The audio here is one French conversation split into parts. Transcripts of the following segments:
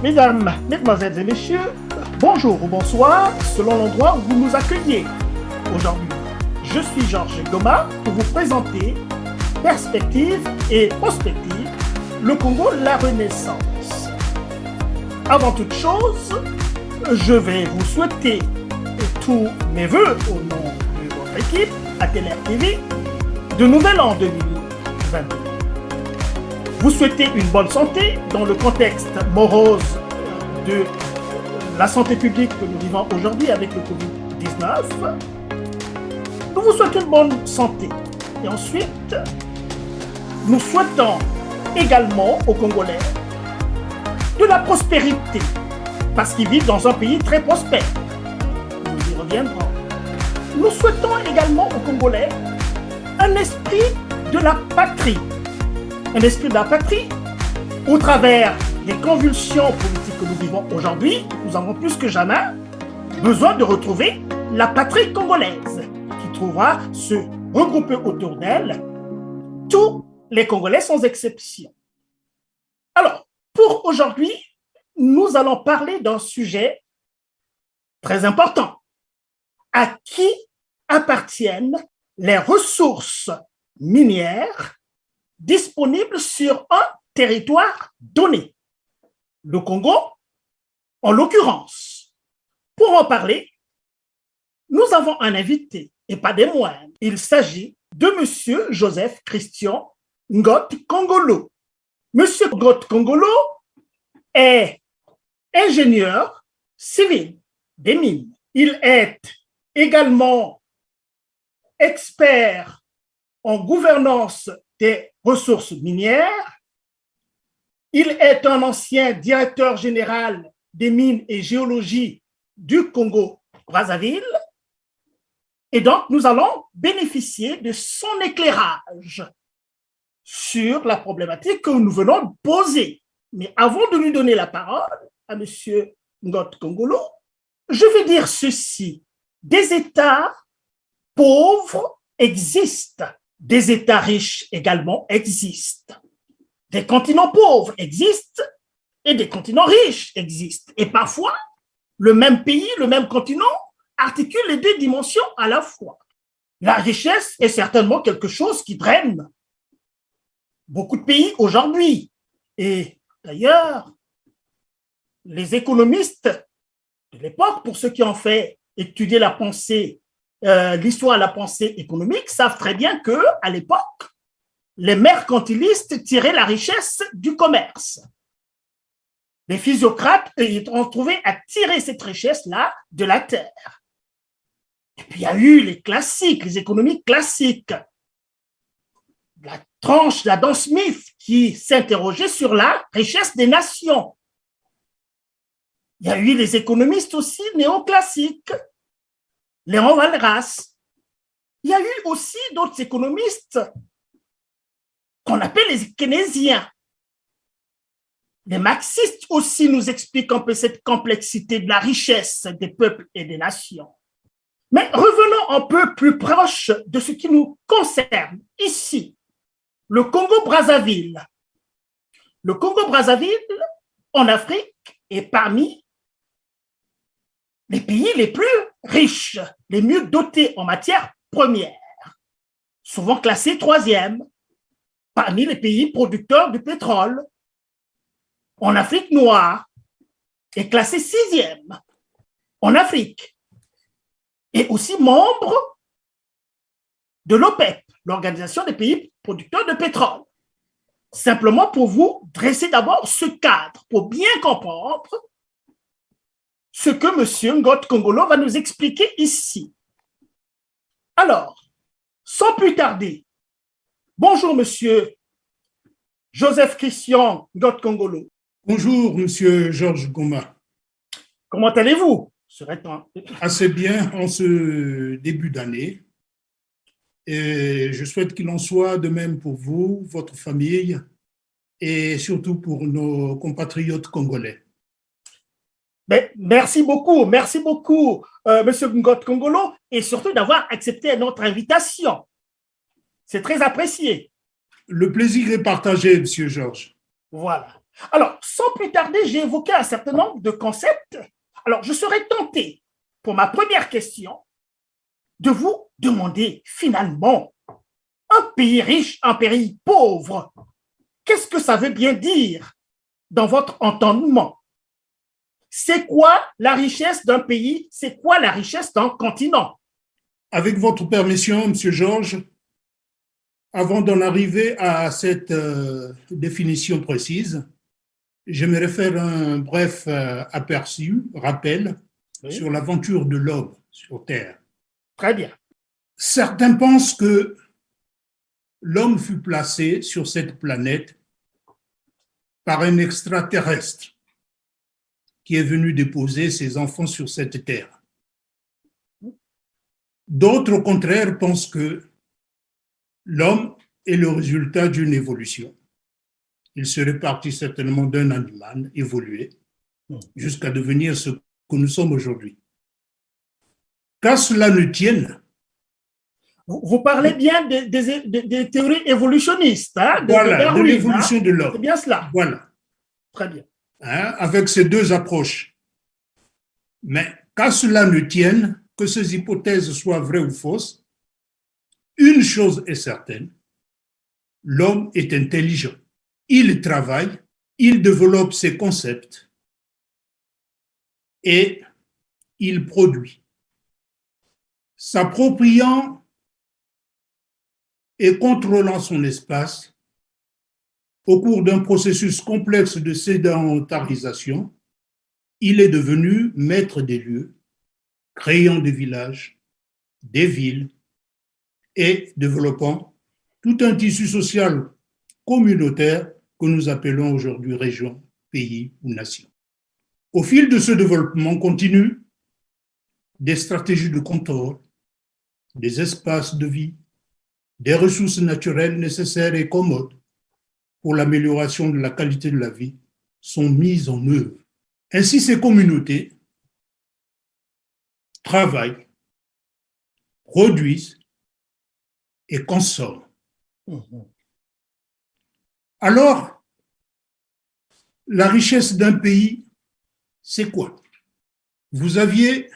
Mesdames, Mesdemoiselles et Messieurs, bonjour ou bonsoir selon l'endroit où vous nous accueillez. Aujourd'hui, je suis Georges Goma pour vous présenter Perspective et Prospective, le Congo, la Renaissance. Avant toute chose, je vais vous souhaiter tous mes voeux au nom de votre équipe Atelier TV de nouvel an 2022. Vous souhaitez une bonne santé dans le contexte morose de la santé publique que nous vivons aujourd'hui avec le Covid-19. Nous vous souhaitons une bonne santé. Et ensuite, nous souhaitons également aux Congolais de la prospérité, parce qu'ils vivent dans un pays très prospère. Nous y reviendrons. Nous souhaitons également aux Congolais un esprit de la patrie. Un esprit de la patrie, au travers des convulsions politiques que nous vivons aujourd'hui, nous avons plus que jamais besoin de retrouver la patrie congolaise, qui trouvera se regrouper autour d'elle tous les Congolais sans exception. Alors, pour aujourd'hui, nous allons parler d'un sujet très important. À qui appartiennent les ressources minières disponibles sur un territoire donné? Le Congo, en l'occurrence. Pour en parler, nous avons un invité, et pas des moindres. Il s'agit de M. Joseph Christian Ngot Kongolo. M. Ngot Kongolo est ingénieur civil des mines. Il est également expert en gouvernance des ressources minières. Il est un ancien directeur général des mines et géologie du Congo-Brazzaville. Et donc, nous allons bénéficier de son éclairage sur la problématique que nous venons de poser. Mais avant de lui donner la parole à M. Ngot Kongolo, je vais dire ceci. Des États pauvres existent. Des États riches également existent. Des continents pauvres existent et des continents riches existent. Et parfois, le même pays, le même continent articule les deux dimensions à la fois. La richesse est certainement quelque chose qui draine beaucoup de pays aujourd'hui. Et d'ailleurs, les économistes de l'époque, pour ceux qui ont fait étudier la pensée, l'histoire de la pensée économique, savent très bien qu'à l'époque, les mercantilistes tiraient la richesse du commerce. Les physiocrates, ils ont trouvé à tirer cette richesse-là de la terre. Et puis il y a eu les classiques, les économies classiques. La tranche d'Adam Smith qui s'interrogeait sur la richesse des nations. Il y a eu les économistes aussi néoclassiques, Léon Walras. Il y a eu aussi d'autres économistes qu'on appelle les keynésiens. Les marxistes aussi nous expliquent un peu cette complexité de la richesse des peuples et des nations. Mais revenons un peu plus proche de ce qui nous concerne ici, le Congo-Brazzaville. Le Congo-Brazzaville, en Afrique, est parmi les pays les plus riches, les mieux dotés en matières premières, souvent classés troisième parmi les pays producteurs de pétrole. En Afrique noire, est classé sixième en Afrique, et aussi membre de l'OPEP, l'Organisation des pays producteurs de pétrole. Simplement pour vous dresser d'abord ce cadre, pour bien comprendre ce que M. Ngot Kongolo va nous expliquer ici. Alors, sans plus tarder, bonjour M. Joseph Christian Ngot Kongolo. Bonjour M. Georges Goma. Comment allez-vous? Assez bien en ce début d'année. Et je souhaite qu'il en soit de même pour vous, votre famille et surtout pour nos compatriotes congolais. Ben, merci beaucoup, Monsieur Ngot Kongolo, et surtout d'avoir accepté notre invitation. C'est très apprécié. Le plaisir est partagé, Monsieur Georges. Voilà. Alors, sans plus tarder, j'ai évoqué un certain nombre de concepts. Alors, je serais tenté, pour ma première question, de vous demander finalement, un pays riche, un pays pauvre, qu'est-ce que ça veut bien dire dans votre entendement? C'est quoi la richesse d'un pays? C'est quoi la richesse d'un continent? Avec votre permission, Monsieur Georges, avant d'en arriver à cette définition précise, j'aimerais faire un bref aperçu, rappel, sur l'aventure de l'homme sur Terre. Très bien. Certains pensent que l'homme fut placé sur cette planète par un extraterrestre qui est venu déposer ses enfants sur cette terre. D'autres, au contraire, pensent que l'homme est le résultat d'une évolution. Il serait parti certainement d'un animal évolué jusqu'à devenir ce que nous sommes aujourd'hui. Qu'à cela ne tienne, vous parlez bien des théories évolutionnistes, hein, voilà, de Darwin, l'évolution de l'homme. C'est bien cela. Voilà. Très bien. Hein, avec ces deux approches. Mais qu'à cela ne tienne, que ces hypothèses soient vraies ou fausses, une chose est certaine, l'homme est intelligent. Il travaille, il développe ses concepts et il produit. S'appropriant et contrôlant son espace au cours d'un processus complexe de sédentarisation, il est devenu maître des lieux, créant des villages, des villes et développant tout un tissu social communautaire que nous appelons aujourd'hui région, pays ou nation. Au fil de ce développement continu, des stratégies de contrôle, des espaces de vie, des ressources naturelles nécessaires et commodes pour l'amélioration de la qualité de la vie sont mises en œuvre. Ainsi, ces communautés travaillent, produisent et consomment. Alors, la richesse d'un pays, c'est quoi? Vous aviez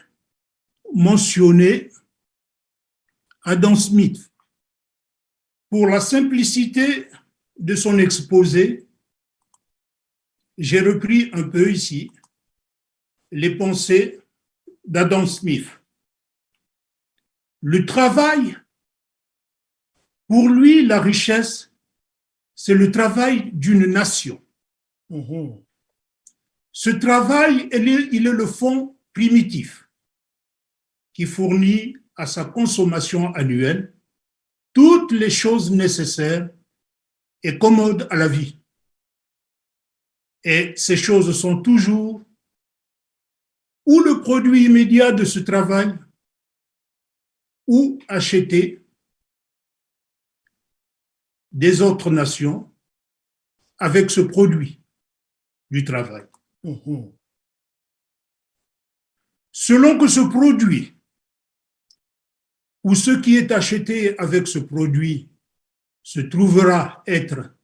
mentionné Adam Smith. Pour la simplicité de son exposé, j'ai repris un peu ici les pensées d'Adam Smith. Le travail, pour lui, la richesse, c'est le travail d'une nation. Ce travail, il est le fonds primitif qui fournit à sa consommation annuelle toutes les choses nécessaires et commodes à la vie. Et ces choses sont toujours ou le produit immédiat de ce travail ou acheté des autres nations avec ce produit du travail. Selon que ce produit ou ce qui est acheté avec ce produit se trouvera être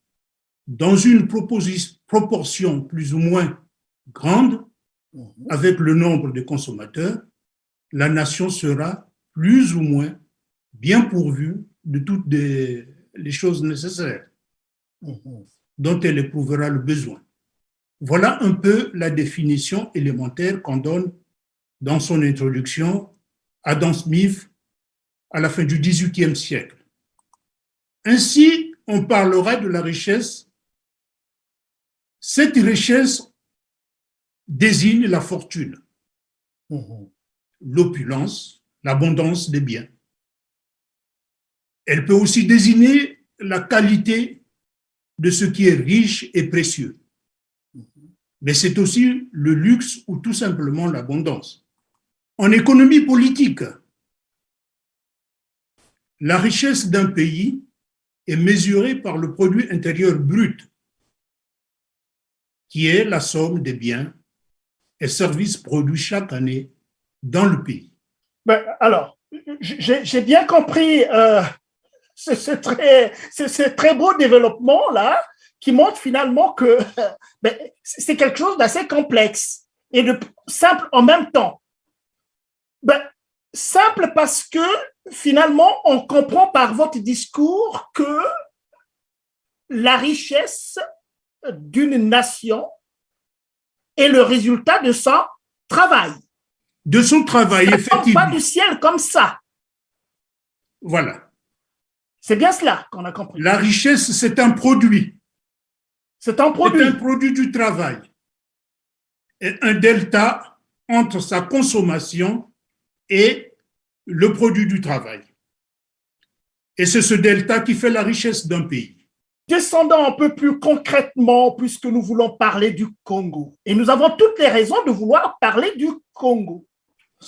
dans une proportion plus ou moins grande avec le nombre de consommateurs, la nation sera plus ou moins bien pourvue de toutes les choses nécessaires dont elle éprouvera le besoin. Voilà un peu la définition élémentaire qu'on donne dans son introduction Adam Smith à la fin du XVIIIe siècle. Ainsi, on parlera de la richesse. Cette richesse désigne la fortune, l'opulence, l'abondance des biens. Elle peut aussi désigner la qualité de ce qui est riche et précieux. Mais c'est aussi le luxe ou tout simplement l'abondance. En économie politique, la richesse d'un pays est mesurée par le produit intérieur brut, qui est la somme des biens et services produits chaque année dans le pays. Ben, alors, j'ai bien compris ce très beau développement là qui montre finalement que ben, c'est quelque chose d'assez complexe et de simple en même temps. Ben, simple parce que finalement, on comprend par votre discours que la richesse d'une nation est le résultat de son travail. De son travail, ça effectivement. Ne tombe pas du ciel comme ça. Voilà. C'est bien cela qu'on a compris. La richesse, c'est un produit. C'est un produit. C'est un produit du travail. Et un delta entre sa consommation et le produit du travail. Et c'est ce delta qui fait la richesse d'un pays. Descendons un peu plus concrètement, puisque nous voulons parler du Congo. Et nous avons toutes les raisons de vouloir parler du Congo.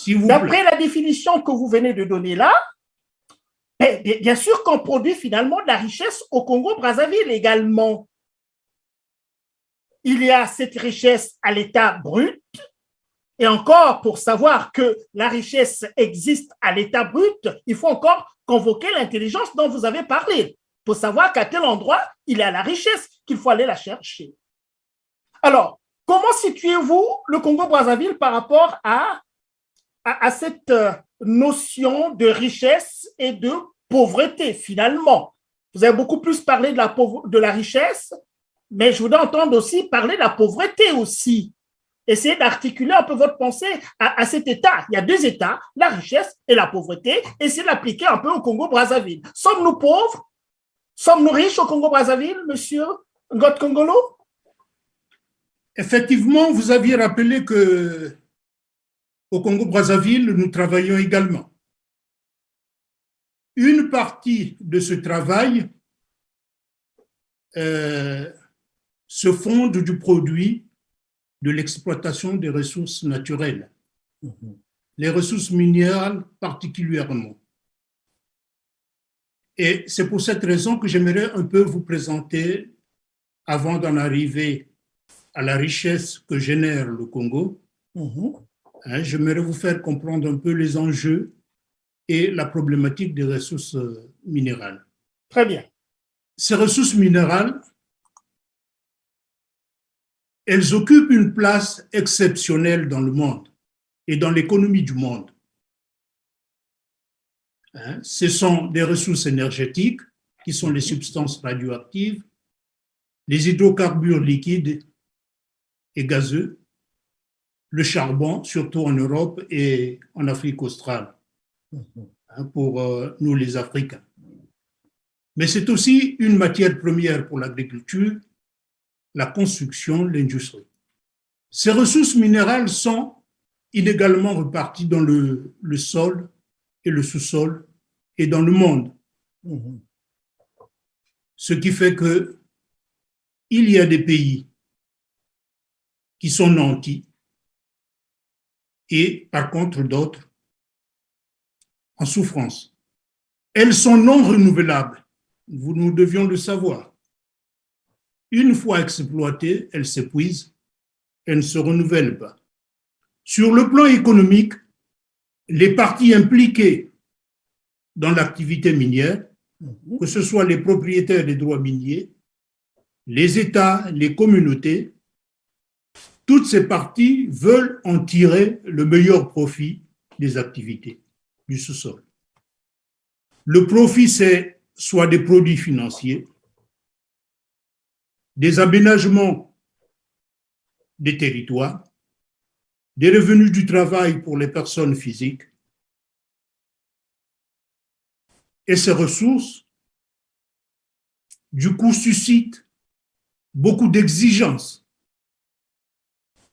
D'après la définition que vous venez de donner là, bien sûr qu'on produit finalement de la richesse au Congo-Brazzaville également. Il y a cette richesse à l'état brut, et encore pour savoir que la richesse existe à l'état brut, il faut encore convoquer l'intelligence dont vous avez parlé, pour savoir qu'à tel endroit, il y a la richesse, qu'il faut aller la chercher. Alors, comment situez-vous le Congo-Brazzaville par rapport à cette notion de richesse et de pauvreté, finalement? Vous avez beaucoup plus parlé de la richesse, mais je voudrais entendre aussi parler de la pauvreté aussi. Essayez d'articuler un peu votre pensée à cet état. Il y a deux états, la richesse et la pauvreté. Essayez d'appliquer un peu au Congo-Brazzaville. Sommes-nous pauvres? Sommes-nous riches au Congo-Brazzaville, monsieur Ngot Congolo? Effectivement, vous aviez rappelé que au Congo-Brazzaville, nous travaillons également. Une partie de ce travail se fonde du produit de l'exploitation des ressources naturelles, les ressources minérales particulièrement. Et c'est pour cette raison que j'aimerais un peu vous présenter, avant d'en arriver à la richesse que génère le Congo, j'aimerais vous faire comprendre un peu les enjeux et la problématique des ressources minérales. Très bien. Ces ressources minérales, elles occupent une place exceptionnelle dans le monde et dans l'économie du monde. Ce sont des ressources énergétiques qui sont les substances radioactives, les hydrocarbures liquides et gazeux, le charbon, surtout en Europe et en Afrique australe, pour nous les Africains. Mais c'est aussi une matière première pour l'agriculture, la construction, l'industrie. Ces ressources minérales sont inégalement reparties dans le sol et le sous-sol et dans le monde. Ce qui fait que il y a des pays qui sont nantis et par contre d'autres en souffrance. Elles sont non renouvelables. Nous devions le savoir. Une fois exploitées, elles s'épuisent, elles ne se renouvellent pas. Sur le plan économique, les parties impliquées dans l'activité minière, que ce soit les propriétaires des droits miniers, les États, les communautés, toutes ces parties veulent en tirer le meilleur profit des activités du sous-sol. Le profit, c'est soit des produits financiers, des aménagements des territoires, des revenus du travail pour les personnes physiques. Et ces ressources, du coup, suscitent beaucoup d'exigences,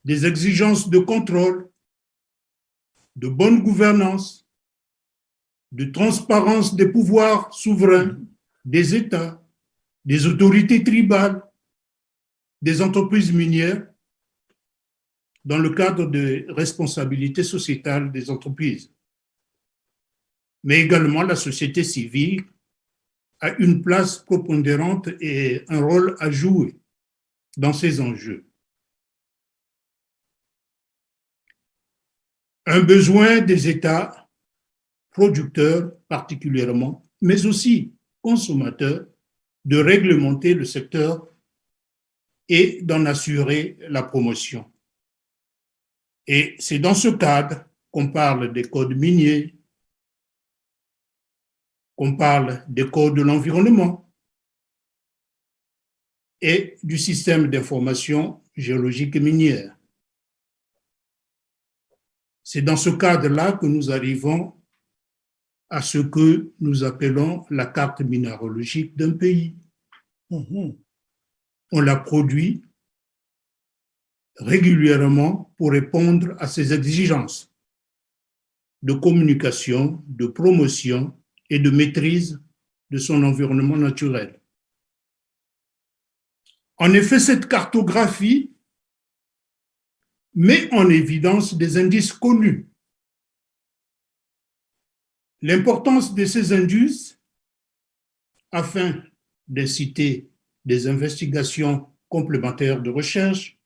des exigences de contrôle, de bonne gouvernance, de transparence des pouvoirs souverains, des États, des autorités tribales, des entreprises minières, dans le cadre de responsabilité sociétale des entreprises. Mais également la société civile a une place prépondérante et un rôle à jouer dans ces enjeux. Un besoin des États producteurs particulièrement, mais aussi consommateurs, de réglementer le secteur et d'en assurer la promotion. Et c'est dans ce cadre qu'on parle des codes miniers, qu'on parle des codes de l'environnement et du système d'information géologique et minière. C'est dans ce cadre-là que nous arrivons à ce que nous appelons la carte minéralogique d'un pays. On la produit régulièrement pour répondre à ces exigences de communication, de promotion et de maîtrise de son environnement naturel. En effet, cette cartographie met en évidence des indices connus. L'importance de ces indices afin d'inciter des investigations complémentaires de recherche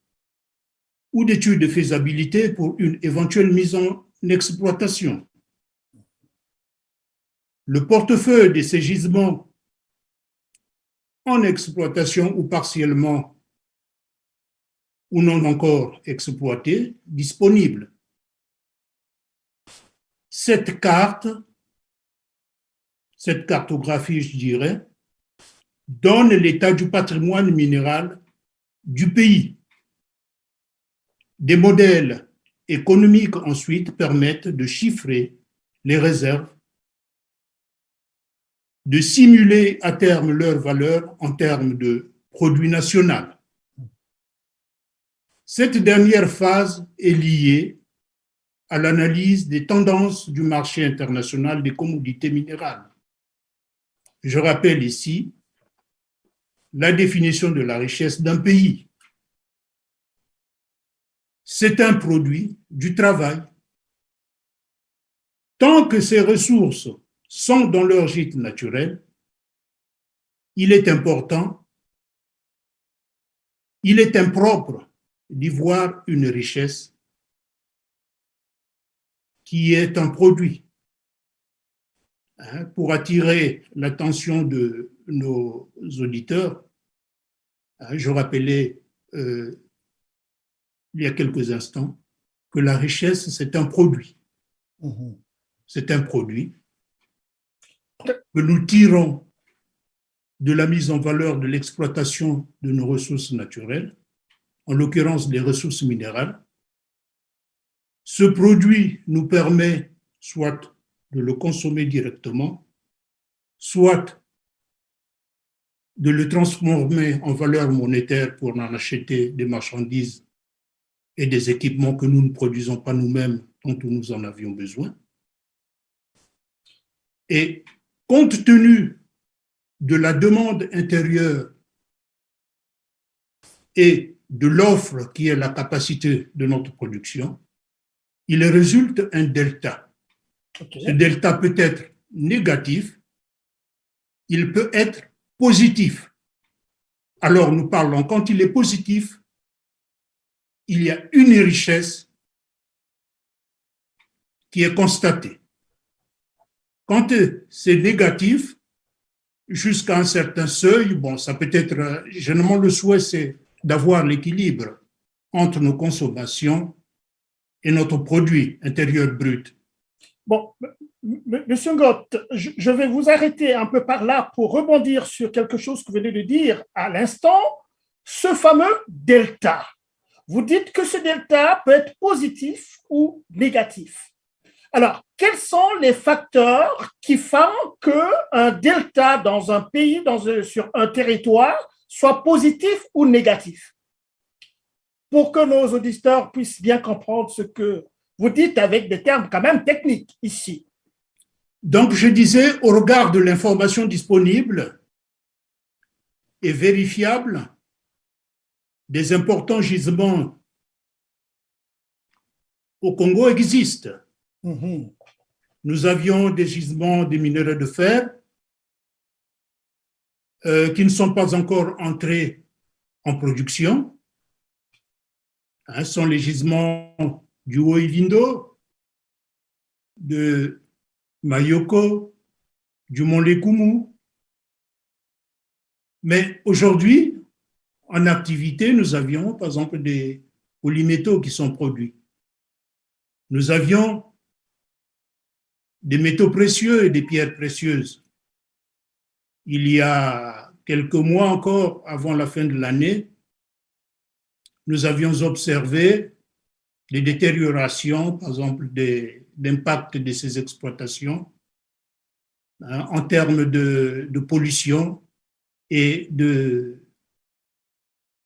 ou d'études de faisabilité pour une éventuelle mise en exploitation. Le portefeuille de ces gisements en exploitation ou partiellement ou non encore exploités disponibles. Cette cartographie, je dirais, donne l'état du patrimoine minéral du pays. Des modèles économiques ensuite permettent de chiffrer les réserves, de simuler à terme leur valeur en termes de produit national. Cette dernière phase est liée à l'analyse des tendances du marché international des commodités minérales. Je rappelle ici la définition de la richesse d'un pays. C'est un produit du travail. Tant que ces ressources sont dans leur gîte naturel, il est important, il est impropre d'y voir une richesse qui est un produit. Pour attirer l'attention de nos auditeurs, je rappelais il y a quelques instants que la richesse, c'est un produit. C'est un produit que nous tirons de la mise en valeur de l'exploitation de nos ressources naturelles, en l'occurrence des ressources minérales. Ce produit nous permet soit de le consommer directement, soit de le transformer en valeur monétaire pour en acheter des marchandises et des équipements que nous ne produisons pas nous-mêmes, dont nous en avions besoin. Et compte tenu de la demande intérieure et de l'offre qui est la capacité de notre production, il résulte un delta. Ce delta peut être négatif, il peut être positif. Alors nous parlons, quand il est positif, il y a une richesse qui est constatée. Quand c'est négatif, jusqu'à un certain seuil, bon, ça peut être, généralement le souhait c'est d'avoir l'équilibre entre nos consommations et notre produit intérieur brut. Bon, Monsieur Ngott, je vais vous arrêter un peu par là pour rebondir sur quelque chose que vous venez de dire à l'instant, ce fameux delta. Vous dites que ce delta peut être positif ou négatif. Alors, quels sont les facteurs qui font qu'un delta dans un pays, sur un territoire, soit positif ou négatif? Pour que nos auditeurs puissent bien comprendre ce que vous dites avec des termes quand même techniques ici. Donc, je disais, au regard de l'information disponible et vérifiable, des importants gisements au Congo existent. Nous avions des gisements de minerais de fer qui ne sont pas encore entrés en production. Ce sont les gisements du Haut-Ivindo, de Mayoko, du Mont Lekumu. Mais aujourd'hui, en activité, nous avions par exemple des polymétaux qui sont produits. Nous avions des métaux précieux et des pierres précieuses. Il y a quelques mois encore, avant la fin de l'année, nous avions observé des détériorations, par exemple d'impact de ces exploitations en termes de pollution et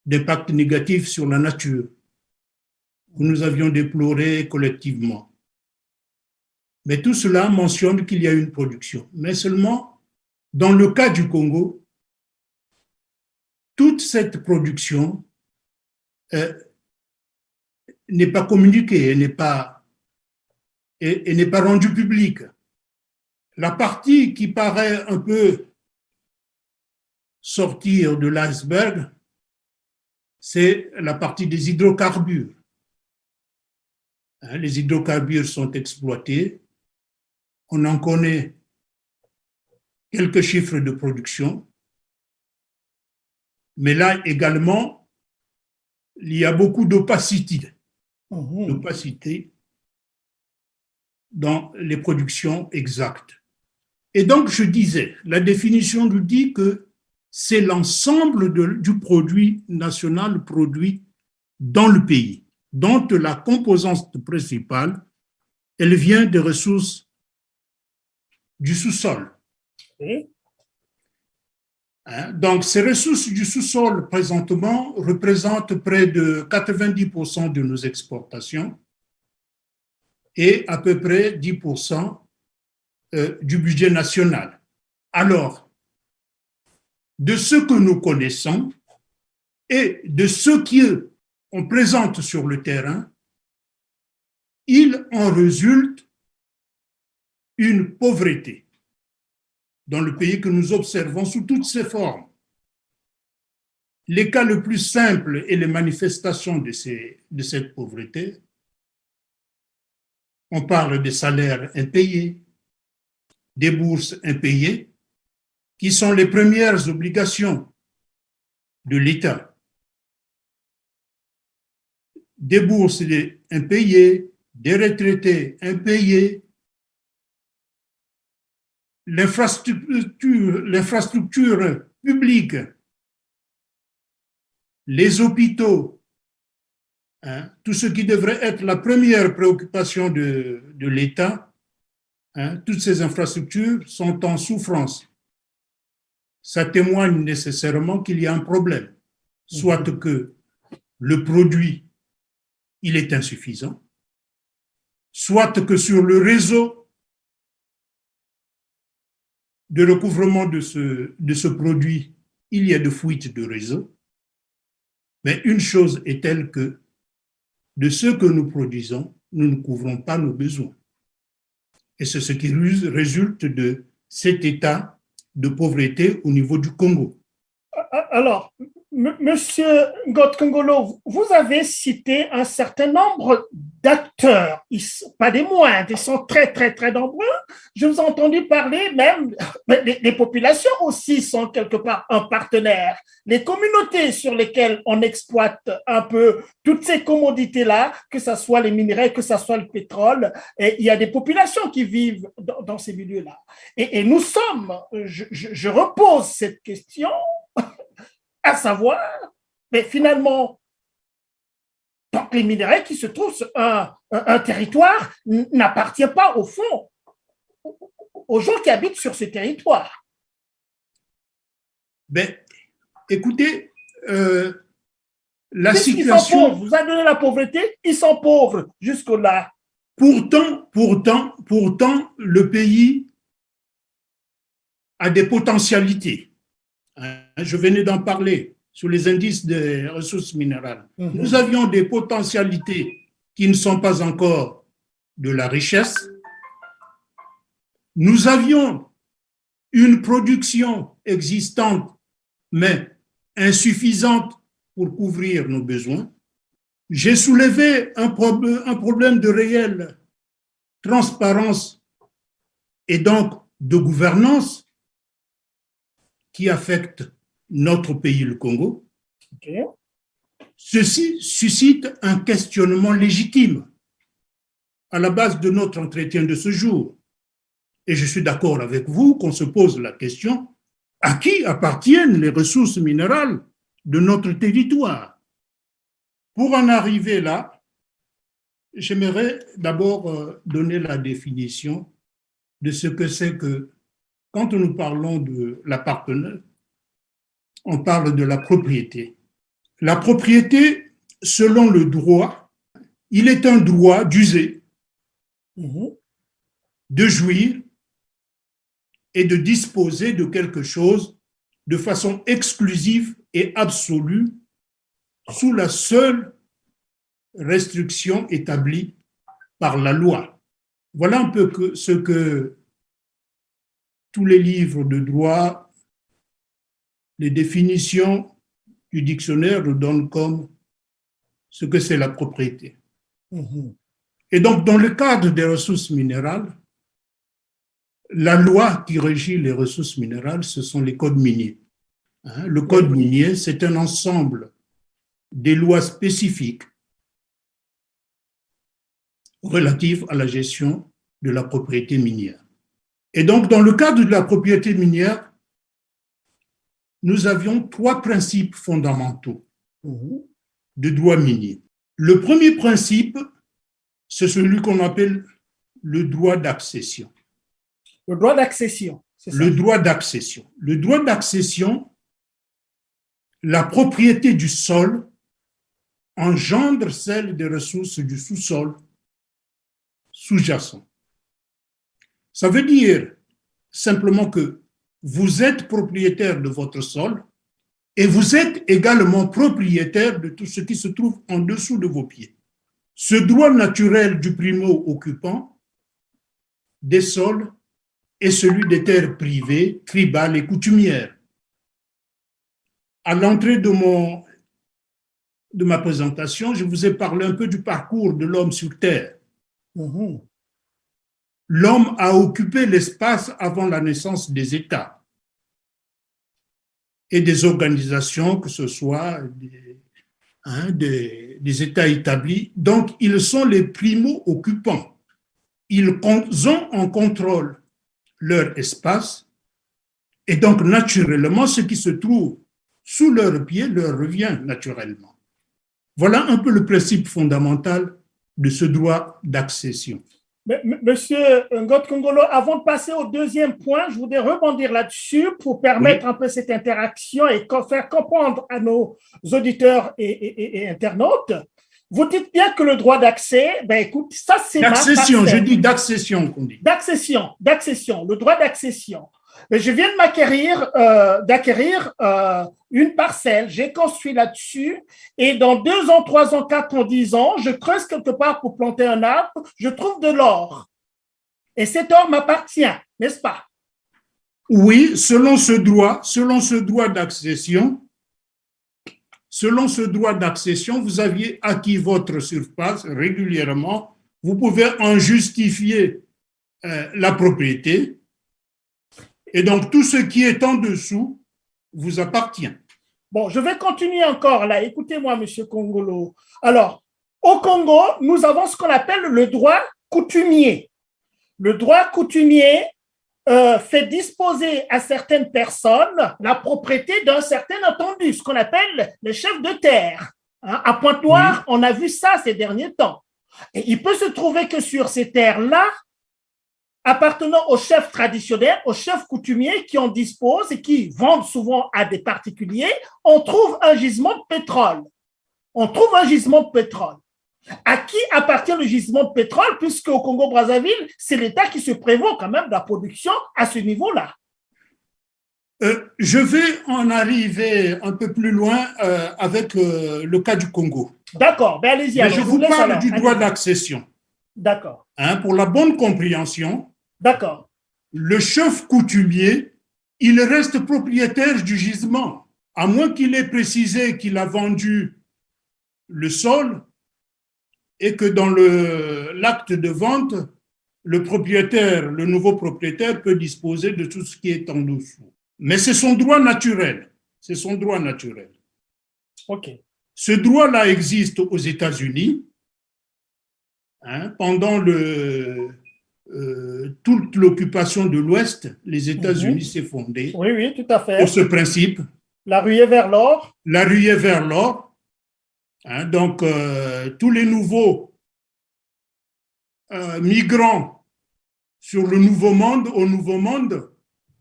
d'impact négatif sur la nature que nous avions déploré collectivement. Mais tout cela mentionne qu'il y a une production. Mais seulement, dans le cas du Congo, toute cette production n'est pas communiquée, n'est pas rendue publique. La partie qui paraît un peu sortir de l'iceberg, c'est la partie des hydrocarbures. Les hydrocarbures sont exploités. On en connaît quelques chiffres de production. Mais là également, il y a beaucoup d'opacité dans les productions exactes. Et donc, je disais, la définition nous dit que c'est l'ensemble du produit national produit dans le pays, dont la composante principale, elle vient des ressources du sous-sol. Oui. Donc, ces ressources du sous-sol, présentement, représentent près de 90% de nos exportations et à peu près 10% du budget national. Alors, de ce que nous connaissons et de ce qu'on présente sur le terrain, il en résulte une pauvreté dans le pays que nous observons sous toutes ses formes. Les cas les plus simples et les manifestations de cette pauvreté, on parle des salaires impayés, des bourses impayées, qui sont les premières obligations de l'État. Des bourses impayées, des retraités impayés, l'infrastructure publique, les hôpitaux, tout ce qui devrait être la première préoccupation de l'État, toutes ces infrastructures sont en souffrance. Ça témoigne nécessairement qu'il y a un problème, soit que le produit, il est insuffisant, soit que sur le réseau de recouvrement de ce produit, il y a de fuites de réseau. Mais une chose est telle que de ce que nous produisons, nous ne couvrons pas nos besoins. Et c'est ce qui résulte de cet état de pauvreté au niveau du Congo. Alors, Monsieur Ngot-Kongolo, vous avez cité un certain nombre d'acteurs, pas des moindres, ils sont très, très, très nombreux. Je vous ai entendu parler même, les populations aussi sont quelque part un partenaire. Les communautés sur lesquelles on exploite un peu toutes ces commodités-là, que ce soit les minerais, que ce soit le pétrole, et il y a des populations qui vivent dans ces milieux-là. Et nous sommes, je repose cette question, à savoir, mais finalement, donc les minerais qui se trouvent sur un territoire n'appartient pas au fond aux gens qui habitent sur ce territoire. Ben, écoutez, la situation... Ils sont pauvres, vous avez donné la pauvreté, ils sont pauvres jusque-là. Pourtant, le pays a des potentialités. Je venais d'en parler sur les indices des ressources minérales. Nous avions des potentialités qui ne sont pas encore de la richesse. Nous avions une production existante, mais insuffisante pour couvrir nos besoins. J'ai soulevé un problème de réelle transparence et donc de gouvernance qui affecte notre pays, le Congo. OK. Ceci suscite un questionnement légitime à la base de notre entretien de ce jour. Et je suis d'accord avec vous qu'on se pose la question, à qui appartiennent les ressources minérales de notre territoire? Pour en arriver là, j'aimerais d'abord donner la définition de ce que c'est que, quand nous parlons de l'appartenance, on parle de la propriété. La propriété, selon le droit, il est un droit d'user, de jouir et de disposer de quelque chose de façon exclusive et absolue sous la seule restriction établie par la loi. Voilà un peu ce que tous les livres de droit, les définitions du dictionnaire nous donnent comme ce que c'est la propriété. Et donc, dans le cadre des ressources minérales, la loi qui régit les ressources minérales, ce sont les codes miniers. Le code minier, c'est un ensemble des lois spécifiques relatives à la gestion de la propriété minière. Et donc, dans le cadre de la propriété minière, nous avions 3 principes fondamentaux de droit minier. Le premier principe, c'est celui qu'on appelle le droit d'accession. Le droit d'accession, c'est ça? Le droit d'accession. Le droit d'accession, la propriété du sol engendre celle des ressources du sous-sol sous-jacent. Ça veut dire simplement que vous êtes propriétaire de votre sol et vous êtes également propriétaire de tout ce qui se trouve en dessous de vos pieds. Ce droit naturel du primo-occupant des sols est celui des terres privées, tribales et coutumières. À l'entrée de ma présentation, je vous ai parlé un peu du parcours de l'homme sur Terre. L'homme a occupé l'espace avant la naissance des États et des organisations, que ce soit des États établis. Donc, ils sont les primo-occupants. Ils ont en contrôle leur espace et donc, naturellement, ce qui se trouve sous leurs pieds leur revient naturellement. Voilà un peu le principe fondamental de ce droit d'accession. Monsieur Ngot Kongolo, avant de passer au deuxième point, je voudrais rebondir là-dessus pour permettre un peu cette interaction et faire comprendre à nos auditeurs et internautes. Vous dites bien que le droit d'accès, ben écoute, ça c'est d'accession, je dis d'accession qu'on dit. D'accession, le droit d'accession. Je viens d'acquérir une parcelle, j'ai construit là-dessus et dans 2 ans, 3 ans, 4 ans, 10 ans, je creuse quelque part pour planter un arbre, je trouve de l'or. Et cet or m'appartient, n'est-ce pas? Oui, selon ce droit d'accession, vous aviez acquis votre surface régulièrement, vous pouvez en justifier la propriété. Et donc, tout ce qui est en dessous vous appartient. Bon, je vais continuer encore là. Écoutez-moi, monsieur Kongolo. Alors, au Congo, nous avons ce qu'on appelle le droit coutumier. Le droit coutumier fait disposer à certaines personnes la propriété d'un certain attendu, ce qu'on appelle les chefs de terre. À Pointe-Noire, on a vu ça ces derniers temps. Et il peut se trouver que sur ces terres-là, appartenant aux chefs traditionnels, aux chefs coutumiers qui en disposent et qui vendent souvent à des particuliers, on trouve un gisement de pétrole. À qui appartient le gisement de pétrole, puisque au Congo-Brazzaville, c'est l'État qui se prévaut quand même de la production à ce niveau-là. Je vais en arriver un peu plus loin avec le cas du Congo. D'accord, ben allez-y. Mais je vous parle du droit d'accession. D'accord. Pour la bonne compréhension, d'accord. Le chef coutumier, il reste propriétaire du gisement, à moins qu'il ait précisé qu'il a vendu le sol et que dans l'acte de vente, le nouveau propriétaire peut disposer de tout ce qui est en dessous. Mais c'est son droit naturel. OK. Ce droit-là existe aux États-Unis, pendant toute l'occupation de l'Ouest. Les États-Unis s'est fondé Oui, oui, tout à sur fait. ce principe, La ruée vers l'or. la ruée vers l'or. Donc, tous les nouveaux migrants sur le Nouveau Monde, au Nouveau Monde,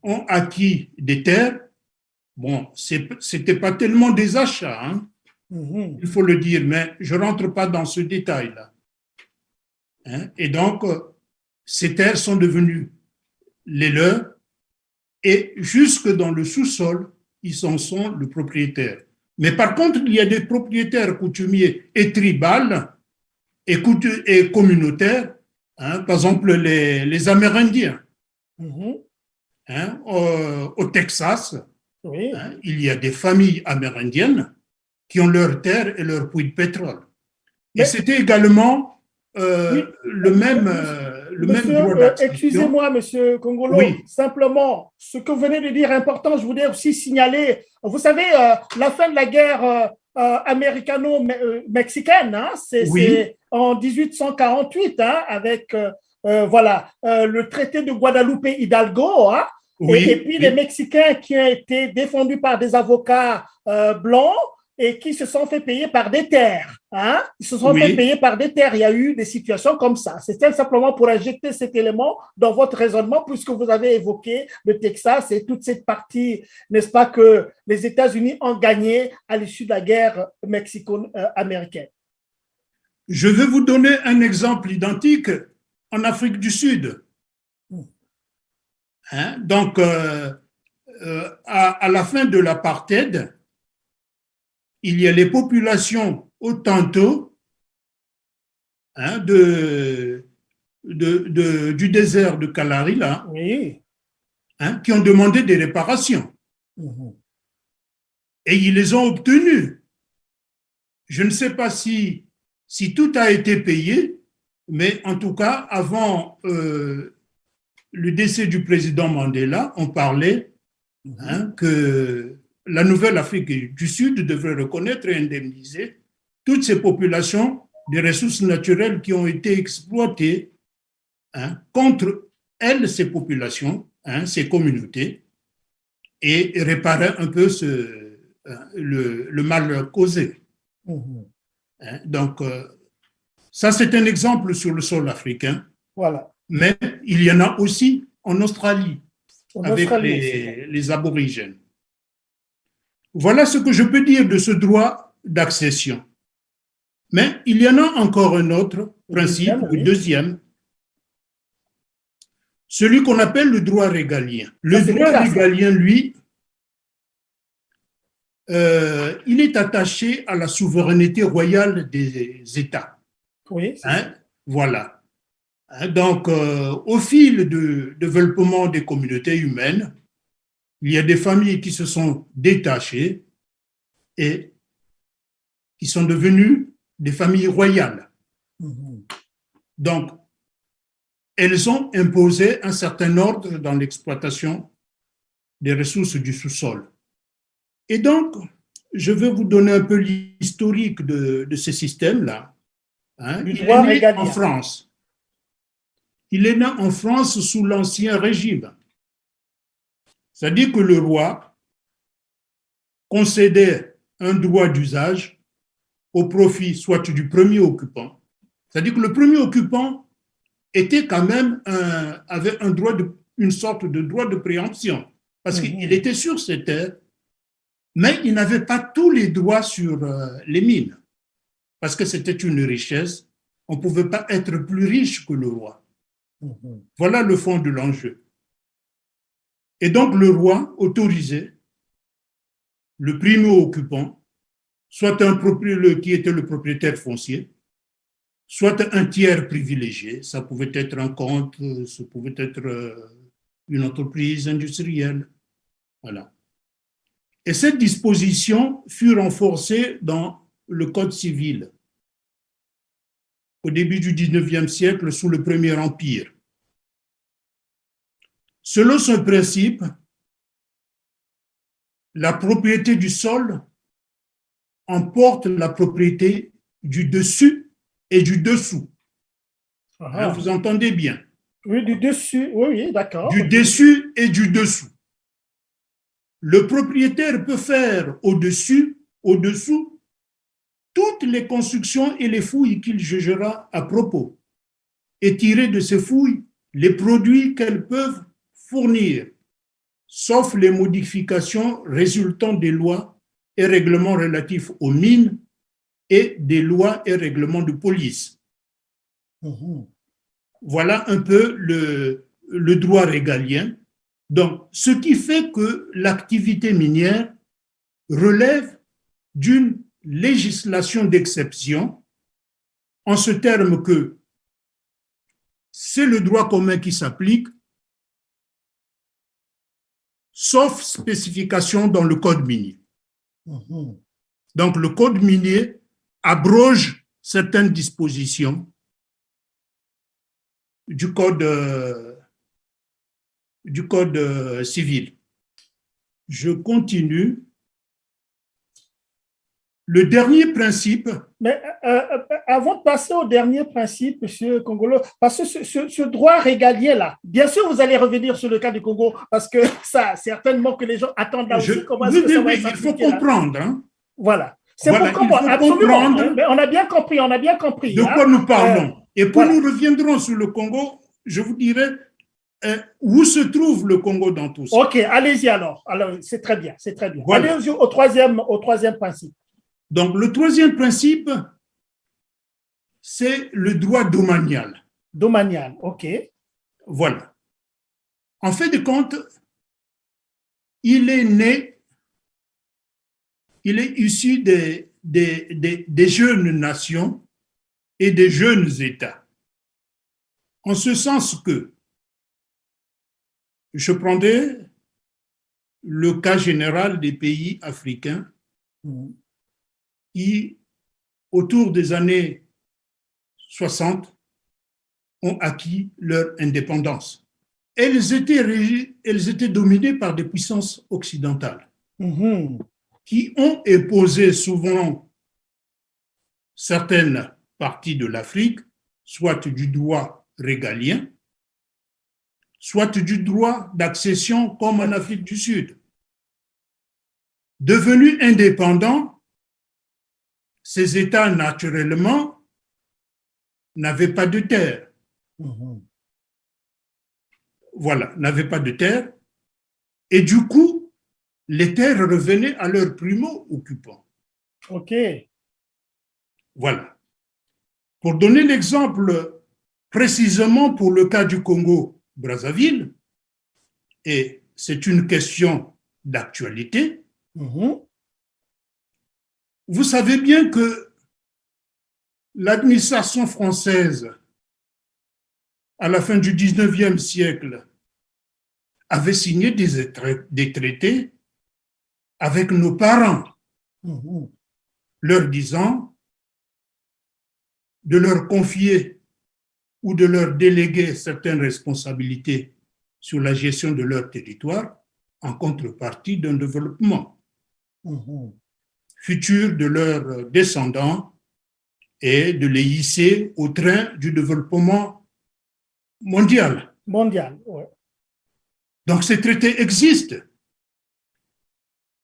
ont acquis des terres. Bon, c'était pas tellement des achats, hein, il faut le dire, mais je rentre pas dans ce détail-là. Et donc, ces terres sont devenues les leurs, et jusque dans le sous-sol, ils en sont le propriétaire. Mais par contre, il y a des propriétaires coutumiers et tribales et communautaires, par exemple les Amérindiens. Au Texas, Oui. il y a des familles amérindiennes qui ont leurs terres et leurs puits de pétrole. Et Mais, c'était également oui, le même monsieur, droit d'accession. excusez-moi, monsieur Congolo, Oui, simplement, ce que vous venez de dire est important, je voudrais aussi signaler, vous savez, la fin de la guerre américano-mexicaine, hein, oui, c'est en 1848, hein, avec voilà, le traité de Guadalupe Hidalgo, hein, et oui, puis les oui. Mexicains qui ont été défendus par des avocats blancs et qui se sont fait payer par des terres. Hein? Ils se sont fait Oui, payer par des terres. Il y a eu des situations comme ça. C'était simplement pour injecter cet élément dans votre raisonnement, puisque vous avez évoqué le Texas et toute cette partie, n'est-ce pas, que les États-Unis ont gagné à l'issue de la guerre mexico-américaine. je vais vous donner un exemple identique en Afrique du Sud. Donc, à la fin de l'apartheid, il y a les populations autochtones du désert de Kalahari, là, Oui. qui ont demandé des réparations. Et ils les ont obtenues. Je ne sais pas si tout a été payé, mais en tout cas, avant le décès du président Mandela, on parlait que la nouvelle Afrique du Sud devrait reconnaître et indemniser toutes ces populations des ressources naturelles qui ont été exploitées contre elles, ces populations, ces communautés, et réparer un peu le mal causé. Donc, ça, c'est un exemple sur le sol africain, Voilà. mais il y en a aussi en Australie, En avec Australie aussi. les aborigènes. Voilà ce que je peux dire de ce droit d'accession. Mais il y en a encore un autre Le principe, deuxième, le oui. deuxième, celui qu'on appelle le droit régalien. Ça, Le c'est les droit classes. régalien, lui, il est attaché à la souveraineté royale des États. Oui, c'est ça. Voilà. Donc, au fil du développement des communautés humaines, il y a des familles qui se sont détachées et qui sont devenues des familles royales. Donc, elles ont imposé un certain ordre dans l'exploitation des ressources du sous-sol. Et donc, je vais vous donner un peu l'historique de ce système-là. Du Il est droit né en régalien. France. Il est né en France sous l'Ancien Régime. C'est-à-dire que le roi concédait un droit d'usage au profit soit du premier occupant. C'est-à-dire que le premier occupant était quand même avait une sorte de droit de préemption parce qu'il était sur ces terres, mais il n'avait pas tous les droits sur les mines parce que c'était une richesse. On ne pouvait pas être plus riche que le roi. Voilà le fond de l'enjeu. Et donc le roi autorisait le primo-occupant, soit un propriétaire qui était le propriétaire foncier, soit un tiers privilégié, ça pouvait être un compte, ça pouvait être une entreprise industrielle. Voilà. Et cette disposition fut renforcée dans le Code civil au début du 19e siècle sous le Premier Empire. Selon ce principe, la propriété du sol emporte la propriété du dessus et du dessous. Ah, Vous entendez bien. oui, du dessus, oui, oui, d'accord. Du dessus et du dessous. Le propriétaire peut faire au-dessous, toutes les constructions et les fouilles qu'il jugera à propos et tirer de ces fouilles les produits qu'elles peuvent fournir, sauf les modifications résultant des lois et règlements relatifs aux mines et des lois et règlements de police. Voilà un peu le droit régalien. Donc, ce qui fait que l'activité minière relève d'une législation d'exception, en ce terme que c'est le droit commun qui s'applique, sauf spécification dans le code minier. Donc, le code minier abroge certaines dispositions du code civil. Je continue. Le dernier principe. Mais avant de passer au dernier principe, M. Congolo, parce que ce droit régalien-là, bien sûr, vous allez revenir sur le cas du Congo, parce que ça, certainement que les gens attendent là aussi comment est-ce que ça va il faut comprendre. Hein. Voilà. C'est pour comprendre, absolument. Mais on a bien compris, de quoi nous parlons. Et puis nous reviendrons sur le Congo, je vous dirai où se trouve le Congo dans tout ça. Ok, allez-y alors. Alors, c'est très bien, c'est très bien. Voilà. Allez-y au troisième principe. Donc, le troisième principe, c'est le droit domanial. Domanial, ok. Voilà. En fait de compte, il est issu des jeunes nations et des jeunes États. En ce sens que, je prendrai le cas général des pays africains qui, autour des années 60, ont acquis leur indépendance. Elles étaient dominées par des puissances occidentales qui ont imposé souvent certaines parties de l'Afrique, soit du droit régalien, soit du droit d'accession comme en Afrique du Sud. Devenus indépendants, ces États, naturellement, n'avaient pas de terre. Voilà, n'avaient pas de terre. Et du coup, les terres revenaient à leurs primo-occupants. OK. Voilà. Pour donner l'exemple précisément pour le cas du Congo-Brazzaville, et c'est une question d'actualité, vous savez bien que l'administration française, à la fin du 19e siècle, avait signé des traités avec nos parents, leur disant de leur confier ou de leur déléguer certaines responsabilités sur la gestion de leur territoire en contrepartie d'un développement futur de leurs descendants et de les hisser au train du développement mondial. Ouais. Donc ces traités existent.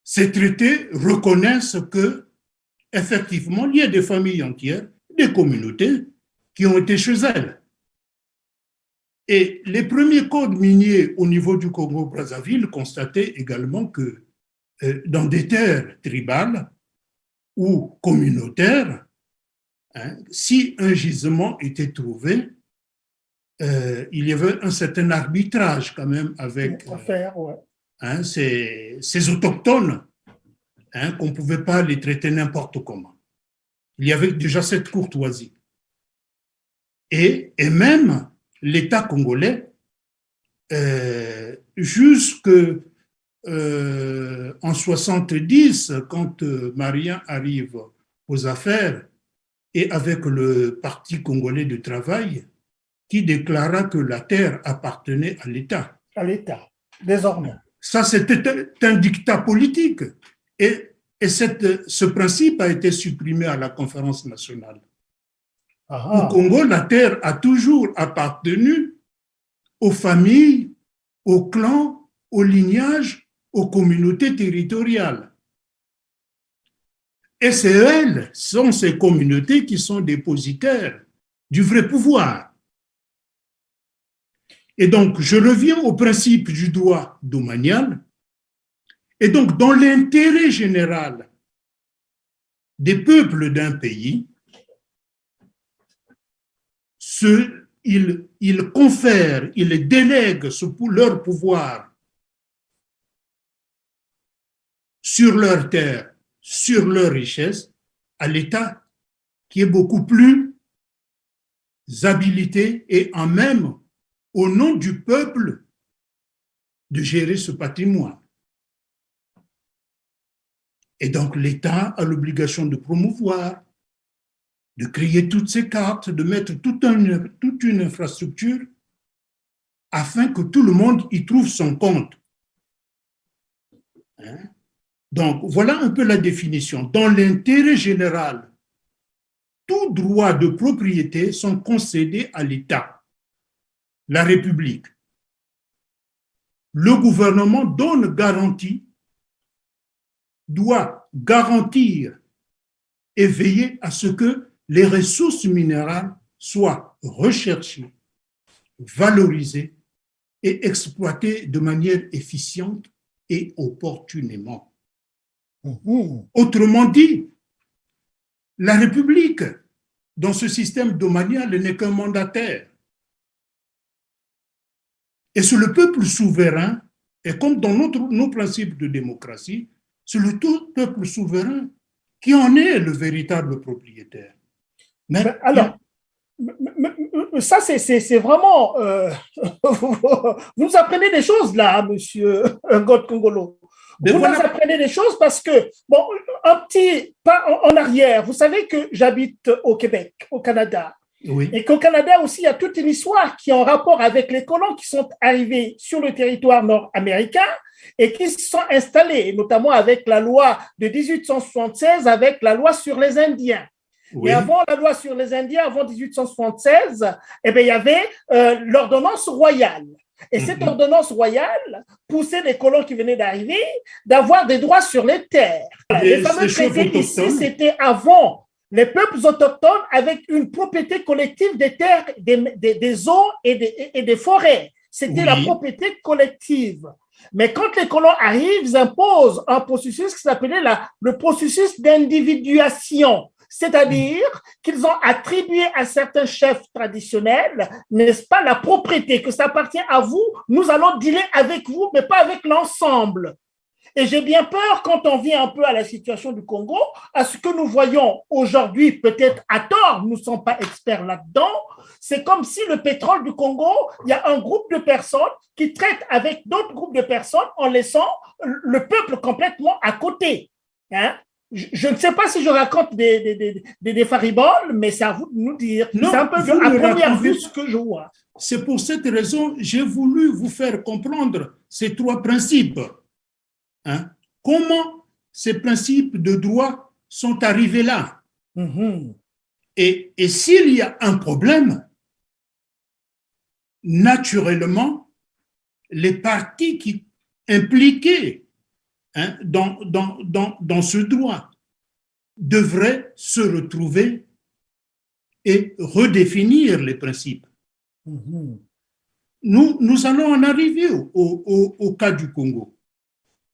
Ces traités reconnaissent que, effectivement, il y a des familles entières, des communautés qui ont été chez elles. Et les premiers codes miniers au niveau du Congo-Brazzaville constataient également que dans des terres tribales ou communautaires, si un gisement était trouvé, il y avait un certain arbitrage quand même avec ces autochtones, qu'on ne pouvait pas les traiter n'importe comment. Il y avait déjà cette courtoisie. Et même l'État congolais, jusque en 70, quand Marien arrive aux affaires, et avec le Parti congolais du travail, qui déclara que la terre appartenait à l'État. À l'État, désormais. Ça, c'était un dictat politique. Et Et ce principe a été supprimé à la conférence nationale. Au Congo, la terre a toujours appartenu aux familles, aux clans, aux lignages, aux communautés territoriales. Et sont ces communautés qui sont dépositaires du vrai pouvoir. Et donc, je reviens au principe du droit domanial. Et donc, dans l'intérêt général des peuples d'un pays, ils confèrent, ils délèguent leur pouvoir sur leur terre, sur leur richesse, à l'État qui est beaucoup plus habilité et en même, au nom du peuple, de gérer ce patrimoine. Et donc l'État a l'obligation de promouvoir, de créer toutes ces cartes, de mettre toute une infrastructure afin que tout le monde y trouve son compte. Donc, voilà un peu la définition. Dans l'intérêt général, tous droits de propriété sont concédés à l'État, la République. Le gouvernement donne garantie, doit garantir et veiller à ce que les ressources minérales soient recherchées, valorisées et exploitées de manière efficiente et opportunément. Autrement dit, la République, dans ce système domanial, n'est qu'un mandataire. Et c'est le peuple souverain, et comme dans nos principes de démocratie, c'est le tout peuple souverain qui en est le véritable propriétaire. Mais alors, ça, c'est vraiment... vous nous apprenez des choses là, monsieur God Congolo. Vous nous apprenez des choses parce que, bon, un petit pas en arrière, vous savez que j'habite au Québec, au Canada. Oui. Et qu'au Canada aussi, il y a toute une histoire qui est en rapport avec les colons qui sont arrivés sur le territoire nord-américain et qui se sont installés, notamment avec la loi de 1876, avec la loi sur les Indiens. Oui. Mais avant la loi sur les Indiens, avant 1876, eh bien, il y avait l'ordonnance royale. Et cette ordonnance royale poussait les colons qui venaient d'arriver d'avoir des droits sur les terres. Les fameux traités ici, c'était avant les peuples autochtones avec une propriété collective des terres, des eaux et des forêts. C'était la propriété collective. Mais quand les colons arrivent, ils imposent un processus qui s'appelait le processus d'individuation. C'est-à-dire qu'ils ont attribué à certains chefs traditionnels, n'est-ce pas, la propriété, que ça appartient à vous, nous allons dealer avec vous, mais pas avec l'ensemble. Et j'ai bien peur, quand on vient un peu à la situation du Congo, à ce que nous voyons aujourd'hui, peut-être à tort, nous ne sommes pas experts là-dedans, c'est comme si le pétrole du Congo, il y a un groupe de personnes qui traitent avec d'autres groupes de personnes en laissant le peuple complètement à côté. Je ne sais pas si je raconte des fariboles, mais c'est à vous de nous dire. Non, c'est un peu à première vue ce que je vois. C'est pour cette raison que j'ai voulu vous faire comprendre ces trois principes. Comment ces principes de droit sont arrivés là. Et s'il y a un problème, naturellement, les parties qui impliquées dans ce droit devraient se retrouver et redéfinir les principes. Nous allons en arriver au cas du Congo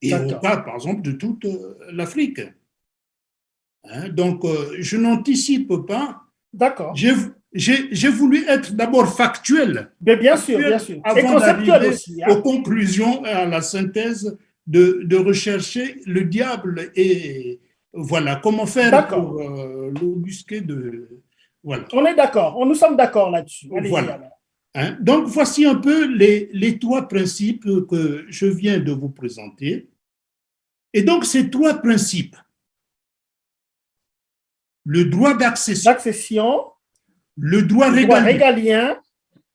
et au cas, par exemple, de toute l'Afrique. Donc, je n'anticipe pas. D'accord. J'ai voulu être d'abord factuel. Mais bien sûr. Avant d'arriver aussi, aux conclusions et à la synthèse de rechercher le diable et voilà, comment faire pour l'obusquer de... Voilà. On est d'accord, nous sommes d'accord là-dessus. Voilà. Donc, voici un peu les trois principes que je viens de vous présenter. Et donc, ces trois principes, le droit d'accession, le droit régalien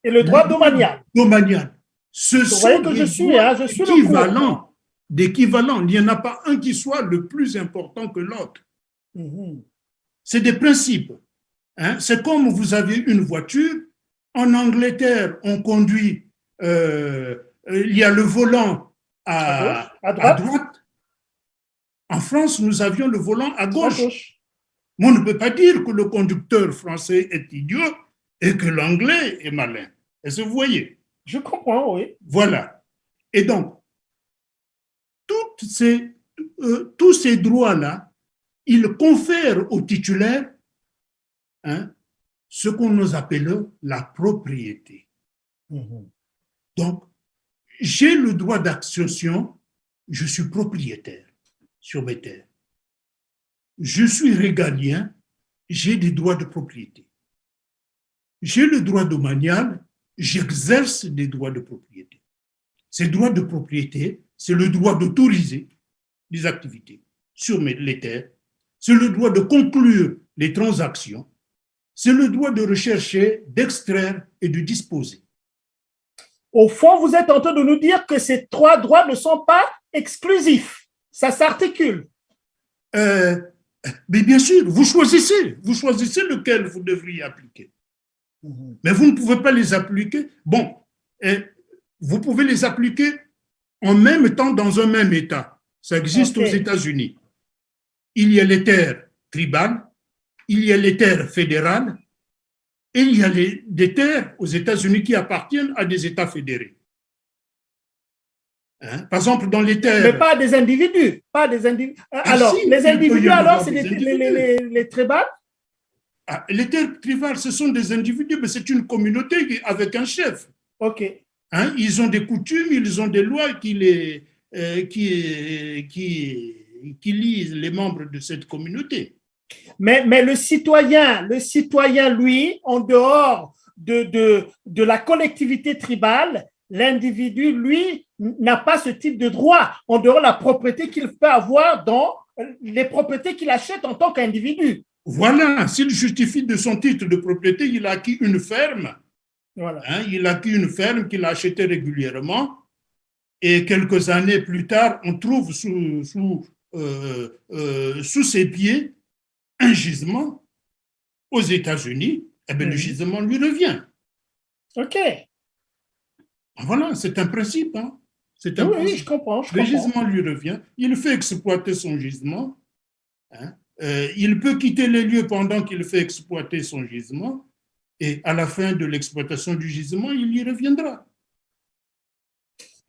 et le droit domanial. Ce sont des droits équivalents d'équivalent. Il n'y en a pas un qui soit le plus important que l'autre. Mhm. C'est des principes. Hein? C'est comme vous avez une voiture. En Angleterre, on conduit, il y a le volant À gauche, à à droite, droite. En France, nous avions le volant à à gauche. gauche. Mais on ne peut pas dire que le conducteur français est idiot et que l'anglais est malin. Est-ce que vous voyez? Je comprends, oui. Voilà. Et donc, tous ces droits-là, ils confèrent au titulaire, hein, ce qu'on nous appelle la propriété. Mhm. Donc, j'ai le droit d'accession, je suis propriétaire sur mes terres. Je suis régalien, j'ai des droits de propriété. J'ai le droit domanial, j'exerce des droits de propriété. Ces droits de propriété, c'est le droit d'autoriser des activités sur les terres, c'est le droit de conclure les transactions, c'est le droit de rechercher, d'extraire et de disposer. Au fond, vous êtes en train de nous dire que ces trois droits ne sont pas exclusifs. Ça s'articule. Mais bien sûr, vous choisissez lequel vous devriez appliquer. Mais vous ne pouvez pas les appliquer. Bon, vous pouvez les appliquer en même temps dans un même État. Ça existe aux États-Unis. Il y a les terres tribales, il y a les terres fédérales, et il y a des terres aux États-Unis qui appartiennent à des États fédérés. Hein? Par exemple, dans les terres... Mais pas des individus. Pas des individus. Alors, si, les individus, alors, c'est les tribales? Les terres tribales, ce sont des individus, mais c'est une communauté avec un chef. OK. Hein? Ils ont des coutumes, ils ont des lois qui lisent les membres de cette communauté. Mais le citoyen, lui, en dehors de la collectivité tribale, l'individu, lui, n'a pas ce type de droit, en dehors de la propriété qu'il peut avoir dans les propriétés qu'il achète en tant qu'individu. Voilà, s'il justifie de son titre de propriété, il a acquis une ferme. Voilà. Hein, il a acquis une ferme qu'il a achetée régulièrement. Et quelques années plus tard, on trouve sous ses pieds un gisement aux États-Unis. Eh bien, le gisement lui revient. OK. Voilà, c'est un principe. Hein. C'est un principe. Je comprends. Le gisement lui revient. Il fait exploiter son gisement. Hein. Il peut quitter les lieux pendant qu'il fait exploiter son gisement. Et à la fin de l'exploitation du gisement, il y reviendra.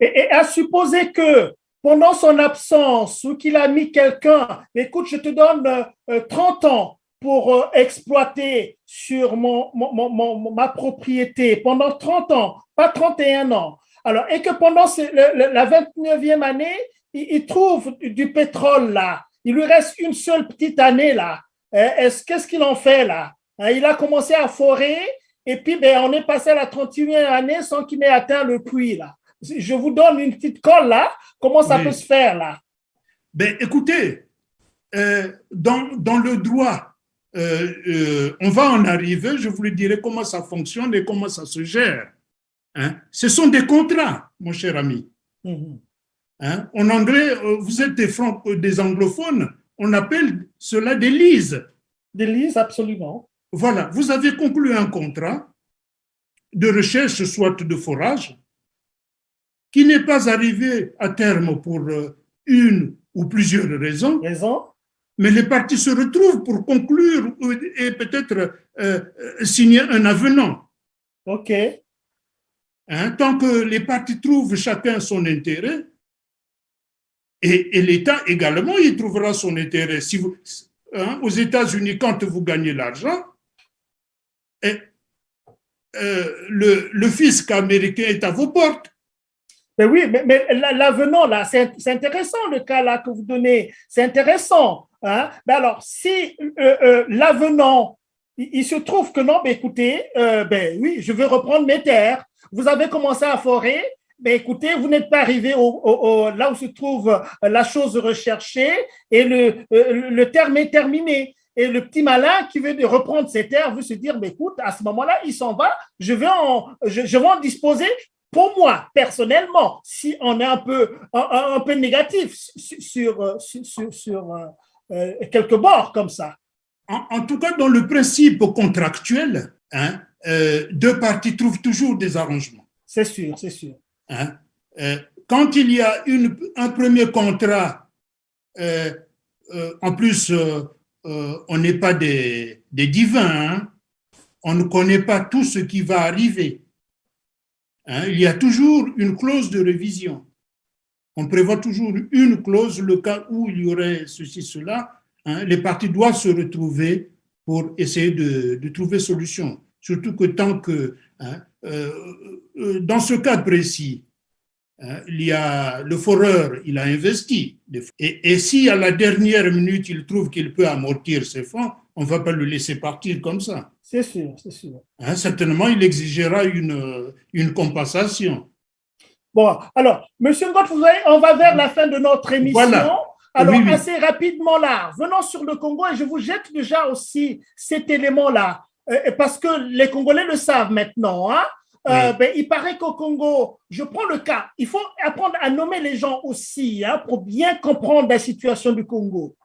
Et à supposer que pendant son absence ou qu'il a mis quelqu'un, écoute, je te donne 30 ans pour exploiter sur ma propriété pendant 30 ans, pas 31 ans. Alors, et que pendant la 29e année, il trouve du pétrole là. Il lui reste une seule petite année là. Qu'est-ce qu'il en fait là? Il a commencé à forer et puis on est passé à la 31e année sans qu'il n'ait atteint le puits là. Je vous donne une petite colle là. Comment ça peut se faire là? Ben, écoutez, dans le droit, on va en arriver, je vous le dirai comment ça fonctionne et comment ça se gère. Hein? Ce sont des contrats, mon cher ami. Hein? En anglais, vous êtes des anglophones, on appelle cela des leases. Des leases, absolument. Voilà, vous avez conclu un contrat de recherche, soit de forage, qui n'est pas arrivé à terme pour une ou plusieurs raisons. Mais les parties se retrouvent pour conclure et peut-être signer un avenant. OK. Hein, tant que les parties trouvent chacun son intérêt, et l'État également, il trouvera son intérêt. Si vous, aux États-Unis, quand vous gagnez l'argent, le fisc américain est à vos portes. Mais oui, mais l'avenant, là, c'est intéressant le cas là que vous donnez. C'est intéressant. Hein? Mais alors, si l'avenant, il se trouve que non, écoutez, oui, je veux reprendre mes terres. Vous avez commencé à forer. Écoutez, vous n'êtes pas arrivé là où se trouve la chose recherchée et le terme est terminé. Et le petit malin qui veut reprendre ses terres veut se dire, écoute, à ce moment-là, il s'en va, je vais en disposer pour moi, personnellement, si on est un peu négatif sur quelques bords comme ça. En tout cas, dans le principe contractuel, hein, deux parties trouvent toujours des arrangements. C'est sûr, c'est sûr. Hein. Quand il y a un premier contrat, en plus, on n'est pas des divins, hein. On ne connaît pas tout ce qui va arriver. Hein. Il y a toujours une clause de révision. On prévoit toujours une clause, le cas où il y aurait ceci, cela. Hein, les parties doivent se retrouver pour essayer de trouver solution. Surtout que tant que, hein, dans ce cas précis, hein, il y a le foreur, il a investi. Et si à la dernière minute, il trouve qu'il peut amortir ses fonds, on ne va pas le laisser partir comme ça. C'est sûr, c'est sûr. Hein, certainement, il exigera une compensation. Bon, alors, Monsieur Ngott, on va vers la fin de notre émission. Voilà. Alors, oui. Assez rapidement là, venons sur le Congo et je vous jette déjà aussi cet élément-là, parce que les Congolais le savent maintenant. Hein? Il paraît qu'au Congo, je prends le cas, il faut apprendre à nommer les gens aussi, hein, pour bien comprendre la situation du Congo.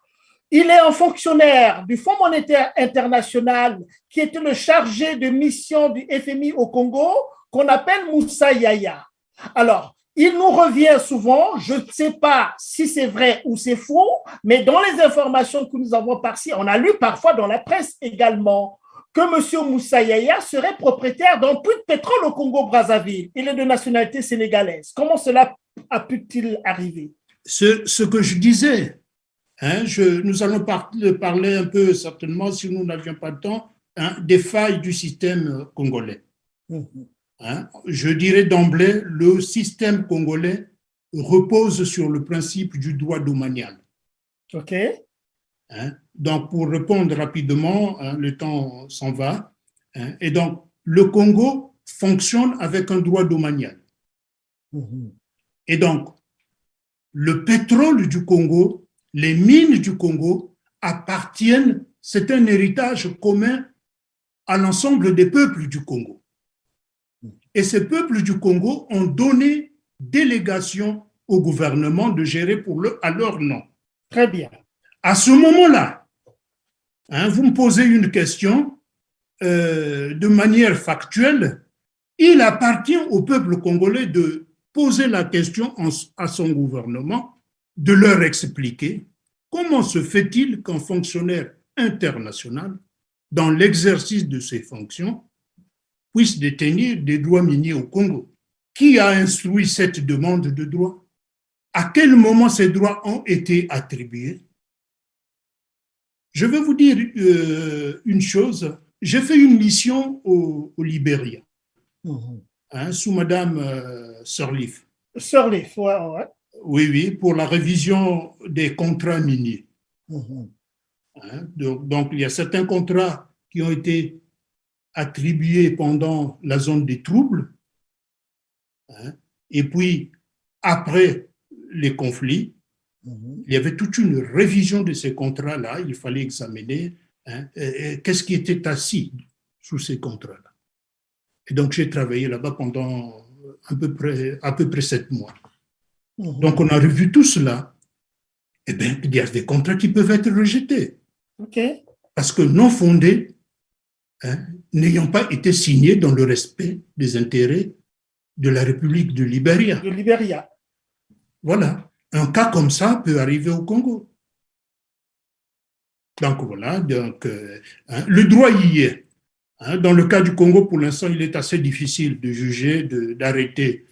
Il est un fonctionnaire du Fonds monétaire international qui était le chargé de mission du FMI au Congo, qu'on appelle Moussa Yaya. Alors, il nous revient souvent, je ne sais pas si c'est vrai ou c'est faux, mais dans les informations que nous avons par-ci, on a lu parfois dans la presse également que M. Moussa Yaya serait propriétaire d'un puits de pétrole au Congo-Brazzaville. Il est de nationalité sénégalaise. Comment cela a pu-t-il arriver? Ce que je disais, hein, nous allons parler un peu certainement, si nous n'avions pas de temps, hein, des failles du système congolais. Hein, je dirais d'emblée, le système congolais repose sur le principe du droit domanial. OK. Hein, donc, pour répondre rapidement, hein, le temps s'en va. Hein, et donc, le Congo fonctionne avec un droit domanial. Et donc, le pétrole du Congo, les mines du Congo appartiennent, c'est un héritage commun à l'ensemble des peuples du Congo. Et ces peuples du Congo ont donné délégation au gouvernement de gérer à leur nom. Très bien. À ce moment-là, hein, vous me posez une question de manière factuelle. Il appartient au peuple congolais de poser la question à son gouvernement, de leur expliquer comment se fait-il qu'un fonctionnaire international, dans l'exercice de ses fonctions, puisse détenir des droits miniers au Congo. Qui a instruit cette demande de droit? À quel moment ces droits ont été attribués? Je vais vous dire une chose. J'ai fait une mission au Libéria, hein, sous Madame Sirleaf. Sirleaf, ouais. Oui, pour la révision des contrats miniers. Hein, donc, il y a certains contrats qui ont été attribués pendant la zone des troubles, hein, et puis après les conflits, il y avait toute une révision de ces contrats-là. Il fallait examiner, hein, qu'est-ce qui était assis sous ces contrats-là. Et donc, j'ai travaillé là-bas pendant à peu près 7 mois. Donc, on a revu tout cela. Eh bien, il y a des contrats qui peuvent être rejetés. Parce que non fondés, hein, n'ayant pas été signés dans le respect des intérêts de la République de Libéria. Voilà. Un cas comme ça peut arriver au Congo. Donc voilà, hein, le droit y est. Hein, dans le cas du Congo, pour l'instant, il est assez difficile de juger, d'arrêter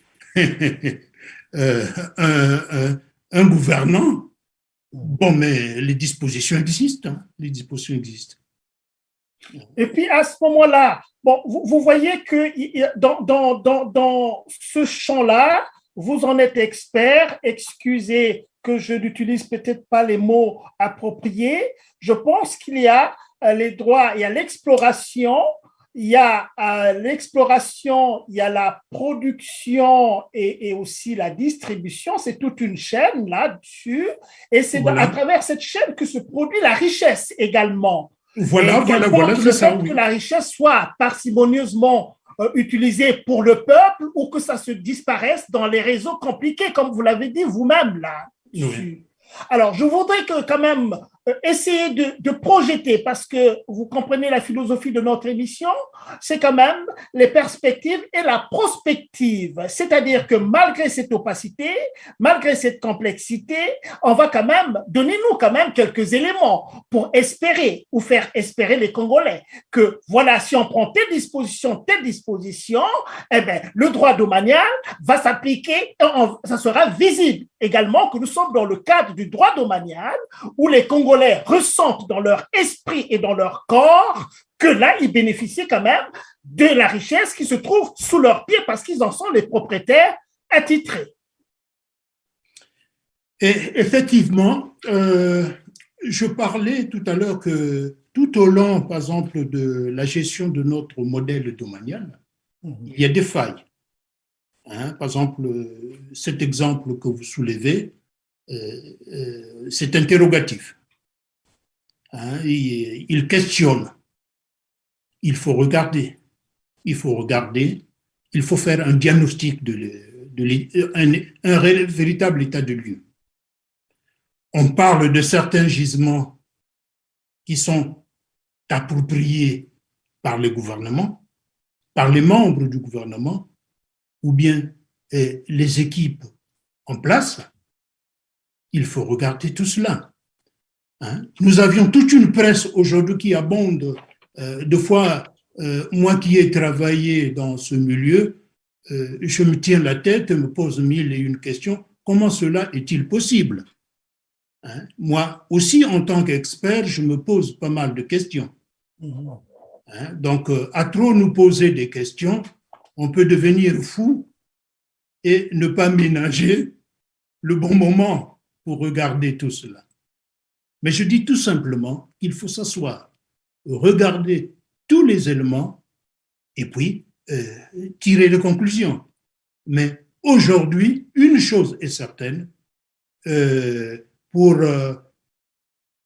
un gouvernant. Bon, mais les dispositions existent. Hein, les dispositions existent. Et puis à ce moment-là, bon, vous voyez que dans ce champ-là, vous en êtes expert. Excusez que je n'utilise peut-être pas les mots appropriés. Je pense qu'il y a les droits, il y a l'exploration, il y a la production et aussi la distribution. C'est toute une chaîne là-dessus. Et c'est à travers cette chaîne que se produit la richesse également. Voilà, c'est ça. Que la richesse soit parcimonieusement utilisé pour le peuple ou que ça se disparaisse dans les réseaux compliqués, comme vous l'avez dit vous-même là. Oui. Alors, je voudrais que quand même essayer de projeter, parce que vous comprenez la philosophie de notre émission, c'est quand même les perspectives et la prospective. C'est-à-dire que malgré cette opacité, malgré cette complexité, on va quand même, donnez-nous quand même quelques éléments pour espérer ou faire espérer les Congolais que voilà, si on prend telle disposition, eh bien, le droit domanial va s'appliquer, ça sera visible également que nous sommes dans le cadre du droit domanial où les Congolais ressentent dans leur esprit et dans leur corps que là, ils bénéficient quand même de la richesse qui se trouve sous leurs pieds parce qu'ils en sont les propriétaires attitrés. Et effectivement, je parlais tout à l'heure que tout au long, par exemple, de la gestion de notre modèle domanial, il y a des failles. Par exemple, cet exemple que vous soulevez, c'est interrogatif. Il questionne. Il faut regarder. Il faut faire un diagnostic un véritable état de lieu. On parle de certains gisements qui sont appropriés par le gouvernement, par les membres du gouvernement, ou bien les équipes en place. Il faut regarder tout cela. Nous avions toute une presse aujourd'hui qui abonde. Deux fois, moi qui ai travaillé dans ce milieu, je me tiens la tête et me pose mille et une questions. Comment cela est-il possible? Moi aussi, en tant qu'expert, je me pose pas mal de questions. Donc, à trop nous poser des questions, on peut devenir fou et ne pas ménager le bon moment pour regarder tout cela. Mais je dis tout simplement qu'il faut s'asseoir, regarder tous les éléments et puis tirer les conclusions. Mais aujourd'hui, une chose est certaine, pour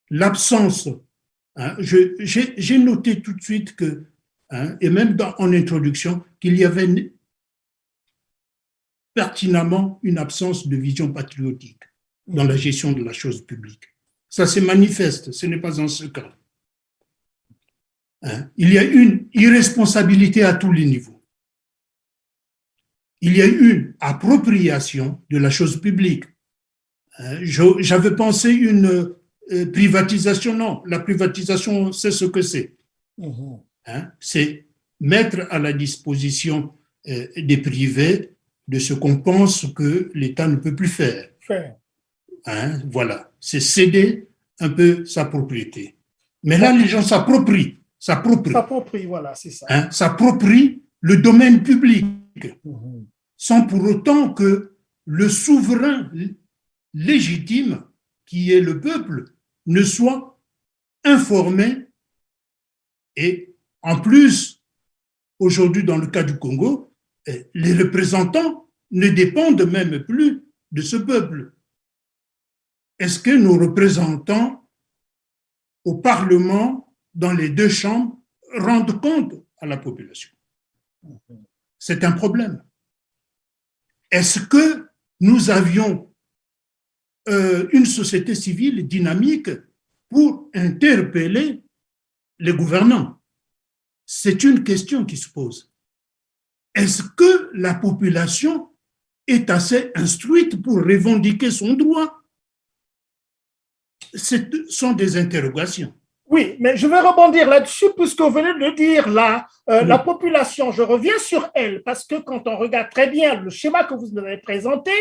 l'absence, j'ai noté tout de suite que, et même en introduction, qu'il y avait pertinemment une absence de vision patriotique dans la gestion de la chose publique. Ça se manifeste, ce n'est pas un secret. Il y a une irresponsabilité à tous les niveaux. Il y a une appropriation de la chose publique. J'avais pensé une privatisation, non. La privatisation, c'est ce que c'est. C'est mettre à la disposition des privés de ce qu'on pense que l'État ne peut plus faire. Voilà, c'est céder un peu sa propriété. Mais là, les gens s'approprient, voilà, c'est ça. S'approprient le domaine public, sans pour autant que le souverain légitime, qui est le peuple, ne soit informé. Et en plus, aujourd'hui, dans le cas du Congo, les représentants ne dépendent même plus de ce peuple. Est-ce que nos représentants au Parlement, dans les deux chambres, rendent compte à la population? C'est un problème. Est-ce que nous avions une société civile dynamique pour interpeller les gouvernants? C'est une question qui se pose. Est-ce que la population est assez instruite pour revendiquer son droit? Ce sont des interrogations. Oui, mais je vais rebondir là-dessus puisque vous venez de le dire là. La population, je reviens sur elle parce que quand on regarde très bien le schéma que vous nous avez présenté,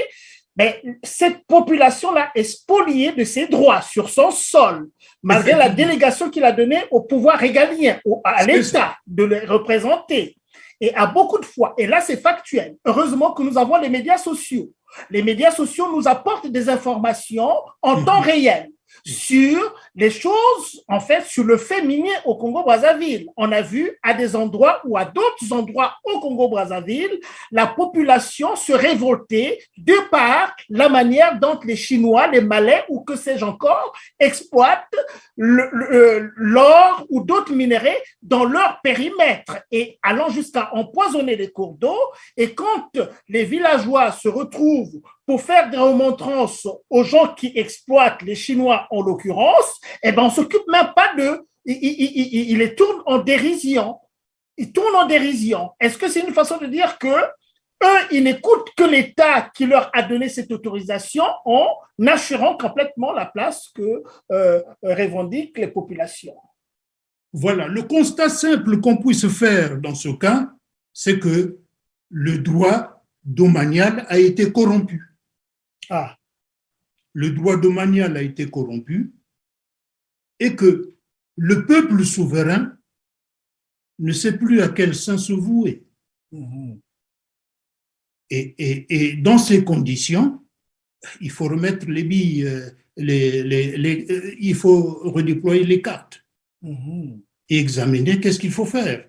mais cette population-là est spoliée de ses droits sur son sol, malgré la délégation qu'il a donnée au pouvoir régalien, à l'État de les représenter. Et à beaucoup de fois, et là c'est factuel, heureusement que nous avons les médias sociaux. Les médias sociaux nous apportent des informations en temps réel. sur les choses, en fait, sur le fait minier au Congo-Brazzaville. On a vu à des endroits ou à d'autres endroits au Congo-Brazzaville, la population se révolter de par la manière dont les Chinois, les Malais ou que sais-je encore, exploitent l'or ou d'autres minéraux dans leur périmètre et allant jusqu'à empoisonner les cours d'eau. Et quand les villageois se retrouvent pour faire des remontrances aux gens qui exploitent, les Chinois en l'occurrence, eh ben on ne s'occupe même pas d'eux. Il les tourne en dérision. Ils tournent en dérision. Est-ce que c'est une façon de dire que eux, ils n'écoutent que l'État qui leur a donné cette autorisation en assurant complètement la place que revendiquent les populations? Voilà, le constat simple qu'on puisse faire dans ce cas, c'est que le droit domanial a été corrompu. Ah. Le droit domanial a été corrompu et que le peuple souverain ne sait plus à quel sein se vouer. Mm-hmm. Et dans ces conditions, il faut remettre les billes, il faut redéployer les cartes et examiner qu'est-ce qu'il faut faire.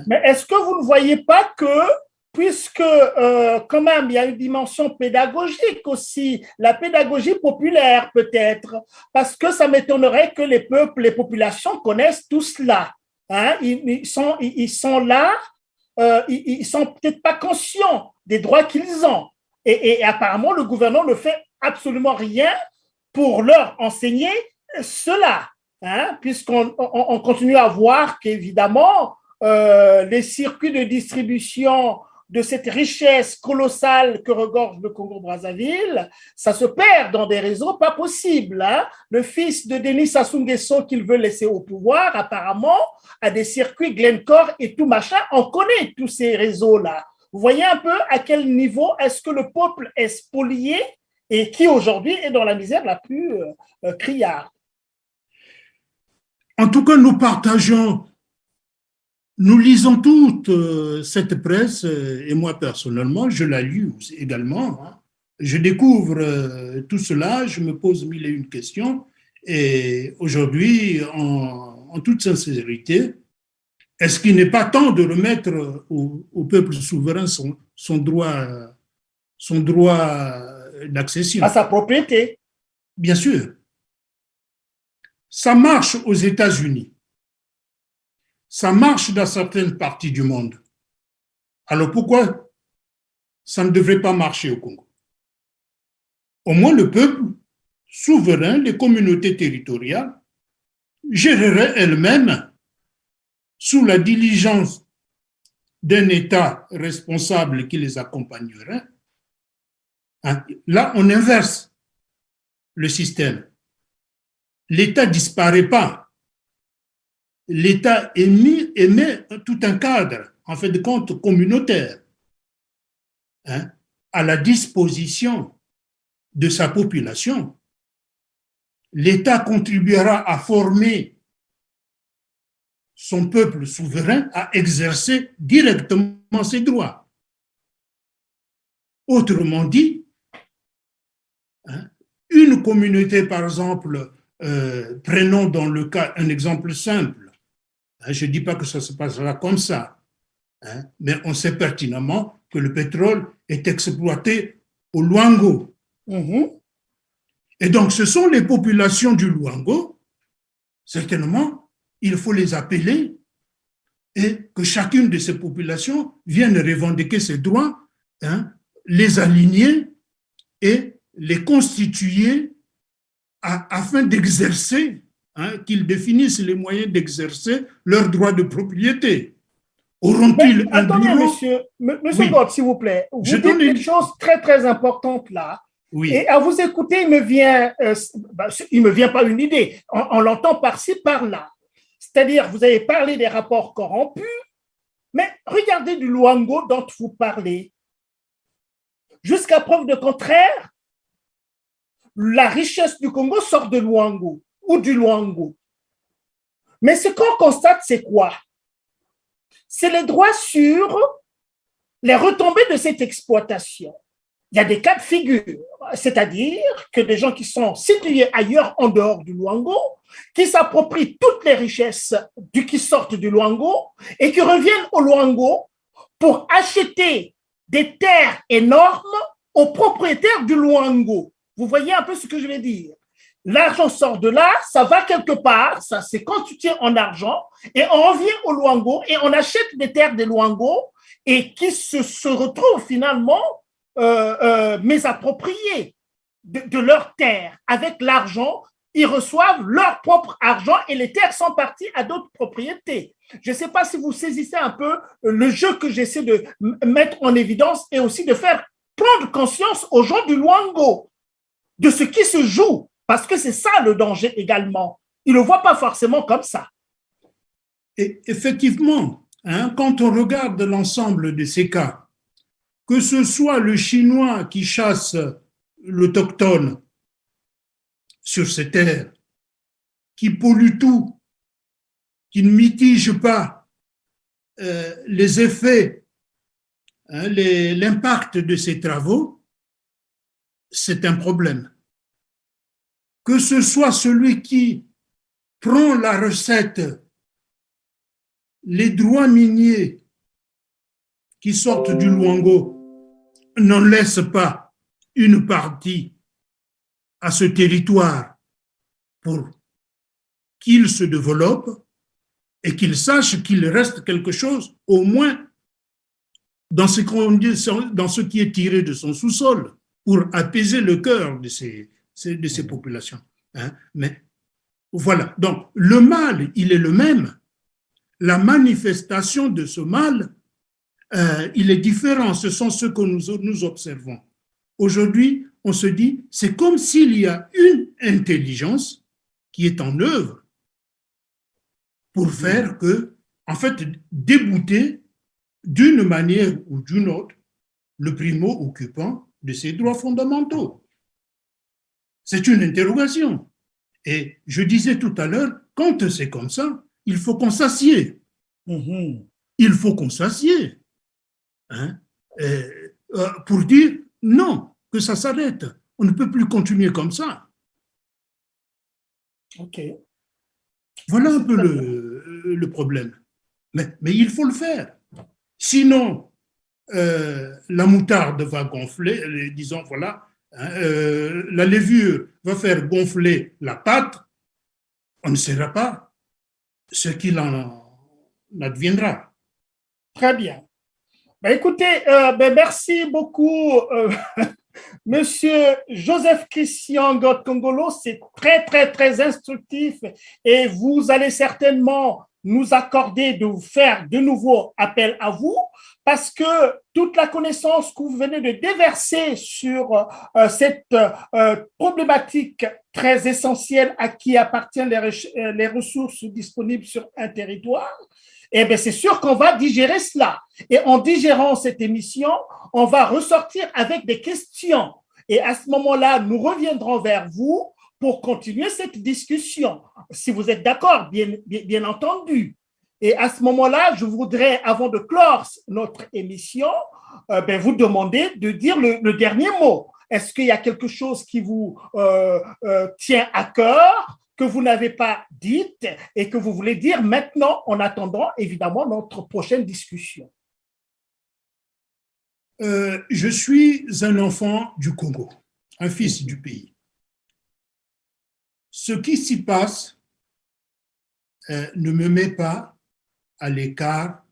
Mais est-ce que vous ne voyez pas que, puisque quand même il y a une dimension pédagogique aussi, la pédagogie populaire peut-être, parce que ça m'étonnerait que les peuples, les populations connaissent tout cela. Hein? Ils sont là, ils sont peut-être pas conscients des droits qu'ils ont. Et apparemment, le gouvernement ne fait absolument rien pour leur enseigner cela, hein? Puisqu'on continue à voir qu'évidemment, les circuits de distribution de cette richesse colossale que regorge le Congo-Brazzaville, ça se perd dans des réseaux pas possibles. Hein? Le fils de Denis Sassou Nguesso qu'il veut laisser au pouvoir, apparemment, a des circuits Glencore et tout machin. On connaît tous ces réseaux-là. Vous voyez un peu à quel niveau est-ce que le peuple est spolié et qui aujourd'hui est dans la misère la plus criarde. En tout cas, nous lisons toute cette presse, et moi personnellement, je la lis également. Hein. Je découvre tout cela, je me pose mille et une questions, et aujourd'hui, en toute sincérité, est-ce qu'il n'est pas temps de remettre au peuple souverain son droit d'accession? À sa propriété. Bien sûr. Ça marche aux États-Unis. Ça marche dans certaines parties du monde. Alors pourquoi ça ne devrait pas marcher au Congo? Au moins le peuple souverain, les communautés territoriales, géreraient elles-mêmes sous la diligence d'un État responsable qui les accompagnerait. Là, on inverse le système. L'État ne disparaît pas. L'État émet tout un cadre, en fait de compte, communautaire, à la disposition de sa population. L'État contribuera à former son peuple souverain à exercer directement ses droits. Autrement dit, une communauté, par exemple, prenons dans le cas un exemple simple, je ne dis pas que ça se passera comme ça, mais on sait pertinemment que le pétrole est exploité au Luango. Et donc, ce sont les populations du Luango, certainement, il faut les appeler et que chacune de ces populations vienne revendiquer ses droits, les aligner et les constituer afin d'exercer, qu'ils définissent les moyens d'exercer leurs droits de propriété. Auront-ils un attendez, bureau? Monsieur Bob, s'il vous plaît, vous dites des choses très, très importantes là. Oui. Et à vous écouter, il me vient pas une idée. On l'entend par-ci, par-là. C'est-à-dire, vous avez parlé des rapports corrompus, mais regardez du Luango dont vous parlez. Jusqu'à preuve de contraire, la richesse du Congo sort de Luango ou du Luango. Mais ce qu'on constate, c'est quoi? C'est les droits sur les retombées de cette exploitation. il y a des cas de figure, c'est-à-dire que des gens qui sont situés ailleurs en dehors du Luango, qui s'approprient toutes les richesses qui sortent du Luango et qui reviennent au Luango pour acheter des terres énormes aux propriétaires du Luango. Vous voyez un peu ce que je vais dire? L'argent sort de là, ça va quelque part, ça s'est constitué en argent, et on revient au Luango et on achète des terres des Luango et qui se retrouvent finalement mésappropriés de leurs terres. Avec l'argent, ils reçoivent leur propre argent et les terres sont parties à d'autres propriétés. Je ne sais pas si vous saisissez un peu le jeu que j'essaie de mettre en évidence et aussi de faire prendre conscience aux gens du Luango de ce qui se joue, parce que c'est ça le danger également. Ils ne le voient pas forcément comme ça. Et effectivement, quand on regarde l'ensemble de ces cas, que ce soit le Chinois qui chasse l'autochtone sur ses terres, qui pollue tout, qui ne mitige pas les effets, l'impact de ces travaux, c'est un problème. Que ce soit celui qui prend la recette, les droits miniers qui sortent du Luango, n'en laisse pas une partie à ce territoire pour qu'il se développe et qu'il sache qu'il reste quelque chose, au moins dans ce qui est tiré de son sous-sol, pour apaiser le cœur de ces populations. Mais voilà, donc le mal, il est le même. La manifestation de ce mal, il est différent. Ce sont ceux que nous observons. Aujourd'hui, on se dit, c'est comme s'il y a une intelligence qui est en œuvre pour faire que, en fait, débouter d'une manière ou d'une autre le primo-occupant de ses droits fondamentaux. C'est une interrogation. Et je disais tout à l'heure, quand c'est comme ça, il faut qu'on s'assied. Il faut qu'on s'assied. Pour dire non, que ça s'arrête. On ne peut plus continuer comme ça. Ok. Voilà un peu le problème. Mais il faut le faire. Sinon, la moutarde va gonfler, disons, voilà, la levure va faire gonfler la pâte, on ne saura pas ce qu'il en adviendra. Très bien. Ben, écoutez, merci beaucoup, Monsieur Joseph Christian God-Congolo. C'est très, très, très instructif et vous allez certainement nous accorder de faire de nouveau appel à vous parce que toute la connaissance que vous venez de déverser sur cette problématique très essentielle à qui appartiennent les ressources disponibles sur un territoire, eh bien, c'est sûr qu'on va digérer cela. Et en digérant cette émission, on va ressortir avec des questions. Et à ce moment-là, nous reviendrons vers vous pour continuer cette discussion. Si vous êtes d'accord, bien entendu. Et à ce moment-là, je voudrais, avant de clore notre émission, vous demander de dire le dernier mot. Est-ce qu'il y a quelque chose qui vous tient à cœur, que vous n'avez pas dite et que vous voulez dire maintenant en attendant évidemment notre prochaine discussion? Je suis un enfant du Congo, un fils du pays. Ce qui s'y passe ne me met pas à l'écart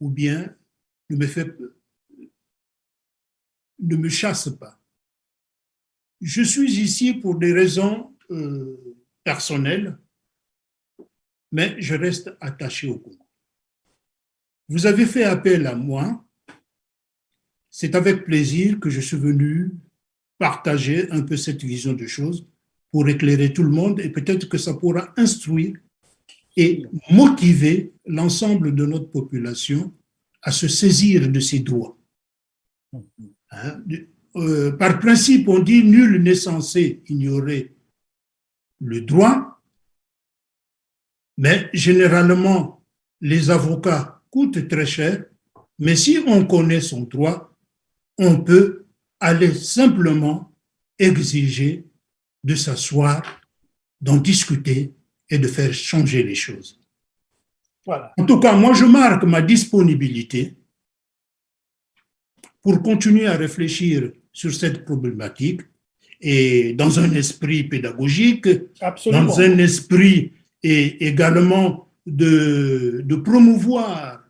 ou bien ne me chasse pas. Je suis ici pour des raisons personnelles, mais je reste attaché au Congo. Vous avez fait appel à moi. C'est avec plaisir que je suis venu partager un peu cette vision de choses pour éclairer tout le monde et peut-être que ça pourra instruire et motiver l'ensemble de notre population à se saisir de ses droits. Par principe, on dit nul n'est censé ignorer le droit, mais généralement, les avocats coûtent très cher, mais si on connaît son droit, on peut allait simplement exiger de s'asseoir, d'en discuter et de faire changer les choses. Voilà. En tout cas, moi, je marque ma disponibilité pour continuer à réfléchir sur cette problématique et dans un esprit pédagogique, Absolument. dans un esprit et également de promouvoir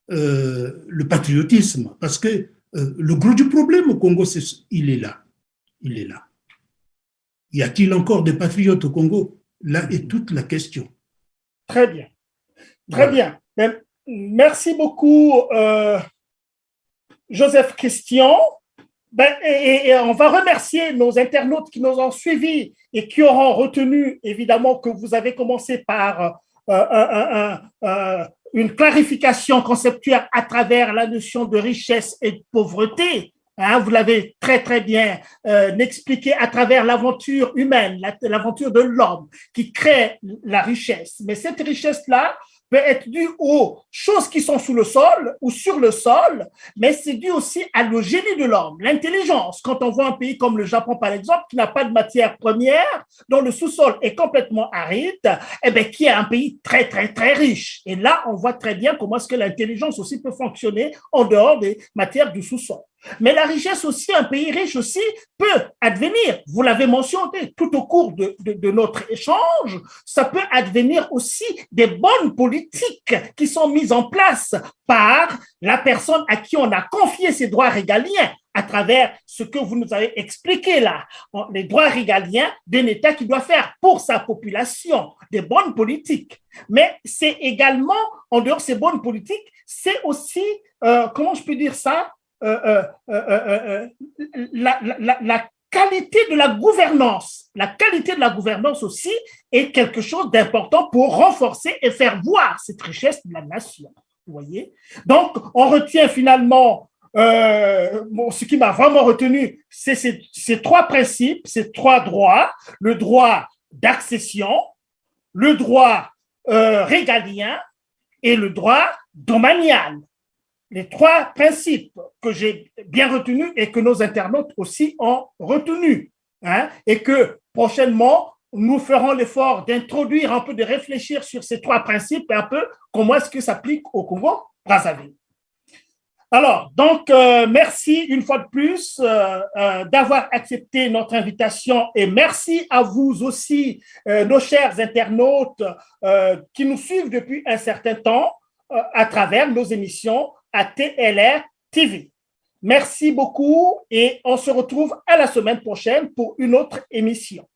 le patriotisme, parce que le gros du problème au Congo, il est là. Il est là. Y a-t-il encore des patriotes au Congo? Là est toute la question. Très bien. Très Voilà. bien. Merci beaucoup, Joseph Christian. Et on va remercier nos internautes qui nous ont suivis et qui auront retenu, évidemment, que vous avez commencé par une clarification conceptuelle à travers la notion de richesse et de pauvreté. Hein, vous l'avez très, très bien expliqué à travers l'aventure humaine, l'aventure de l'homme qui crée la richesse. Mais cette richesse-là peut être due aux choses qui sont sous le sol ou sur le sol, mais c'est dû aussi à le génie de l'homme, l'intelligence. Quand on voit un pays comme le Japon, par exemple, qui n'a pas de matière première, dont le sous-sol est complètement aride, eh bien, qui est un pays très, très, très riche. Et là, on voit très bien comment est-ce que l'intelligence aussi peut fonctionner en dehors des matières du sous-sol. Mais la richesse aussi, un pays riche aussi, peut advenir, vous l'avez mentionné tout au cours de notre échange, ça peut advenir aussi des bonnes politiques qui sont mises en place par la personne à qui on a confié ces droits régaliens à travers ce que vous nous avez expliqué là, les droits régaliens d'un État qui doit faire pour sa population des bonnes politiques. Mais c'est également, en dehors de ces bonnes politiques, c'est aussi, comment je peux dire ça, la qualité de la gouvernance. La qualité de la gouvernance aussi est quelque chose d'important pour renforcer et faire voir cette richesse de la nation. Vous voyez? Donc, on retient finalement, ce qui m'a vraiment retenu, c'est ces trois principes, ces trois droits, le droit d'accession, le droit régalien et le droit domanial. Les trois principes que j'ai bien retenus et que nos internautes aussi ont retenus. Hein, et que prochainement, nous ferons l'effort d'introduire un peu, de réfléchir sur ces trois principes et un peu comment est-ce que ça s'applique au Congo-Brazzaville. Alors, donc, merci une fois de plus d'avoir accepté notre invitation et merci à vous aussi, nos chers internautes qui nous suivent depuis un certain temps à travers nos émissions à TLR TV. Merci beaucoup et on se retrouve à la semaine prochaine pour une autre émission.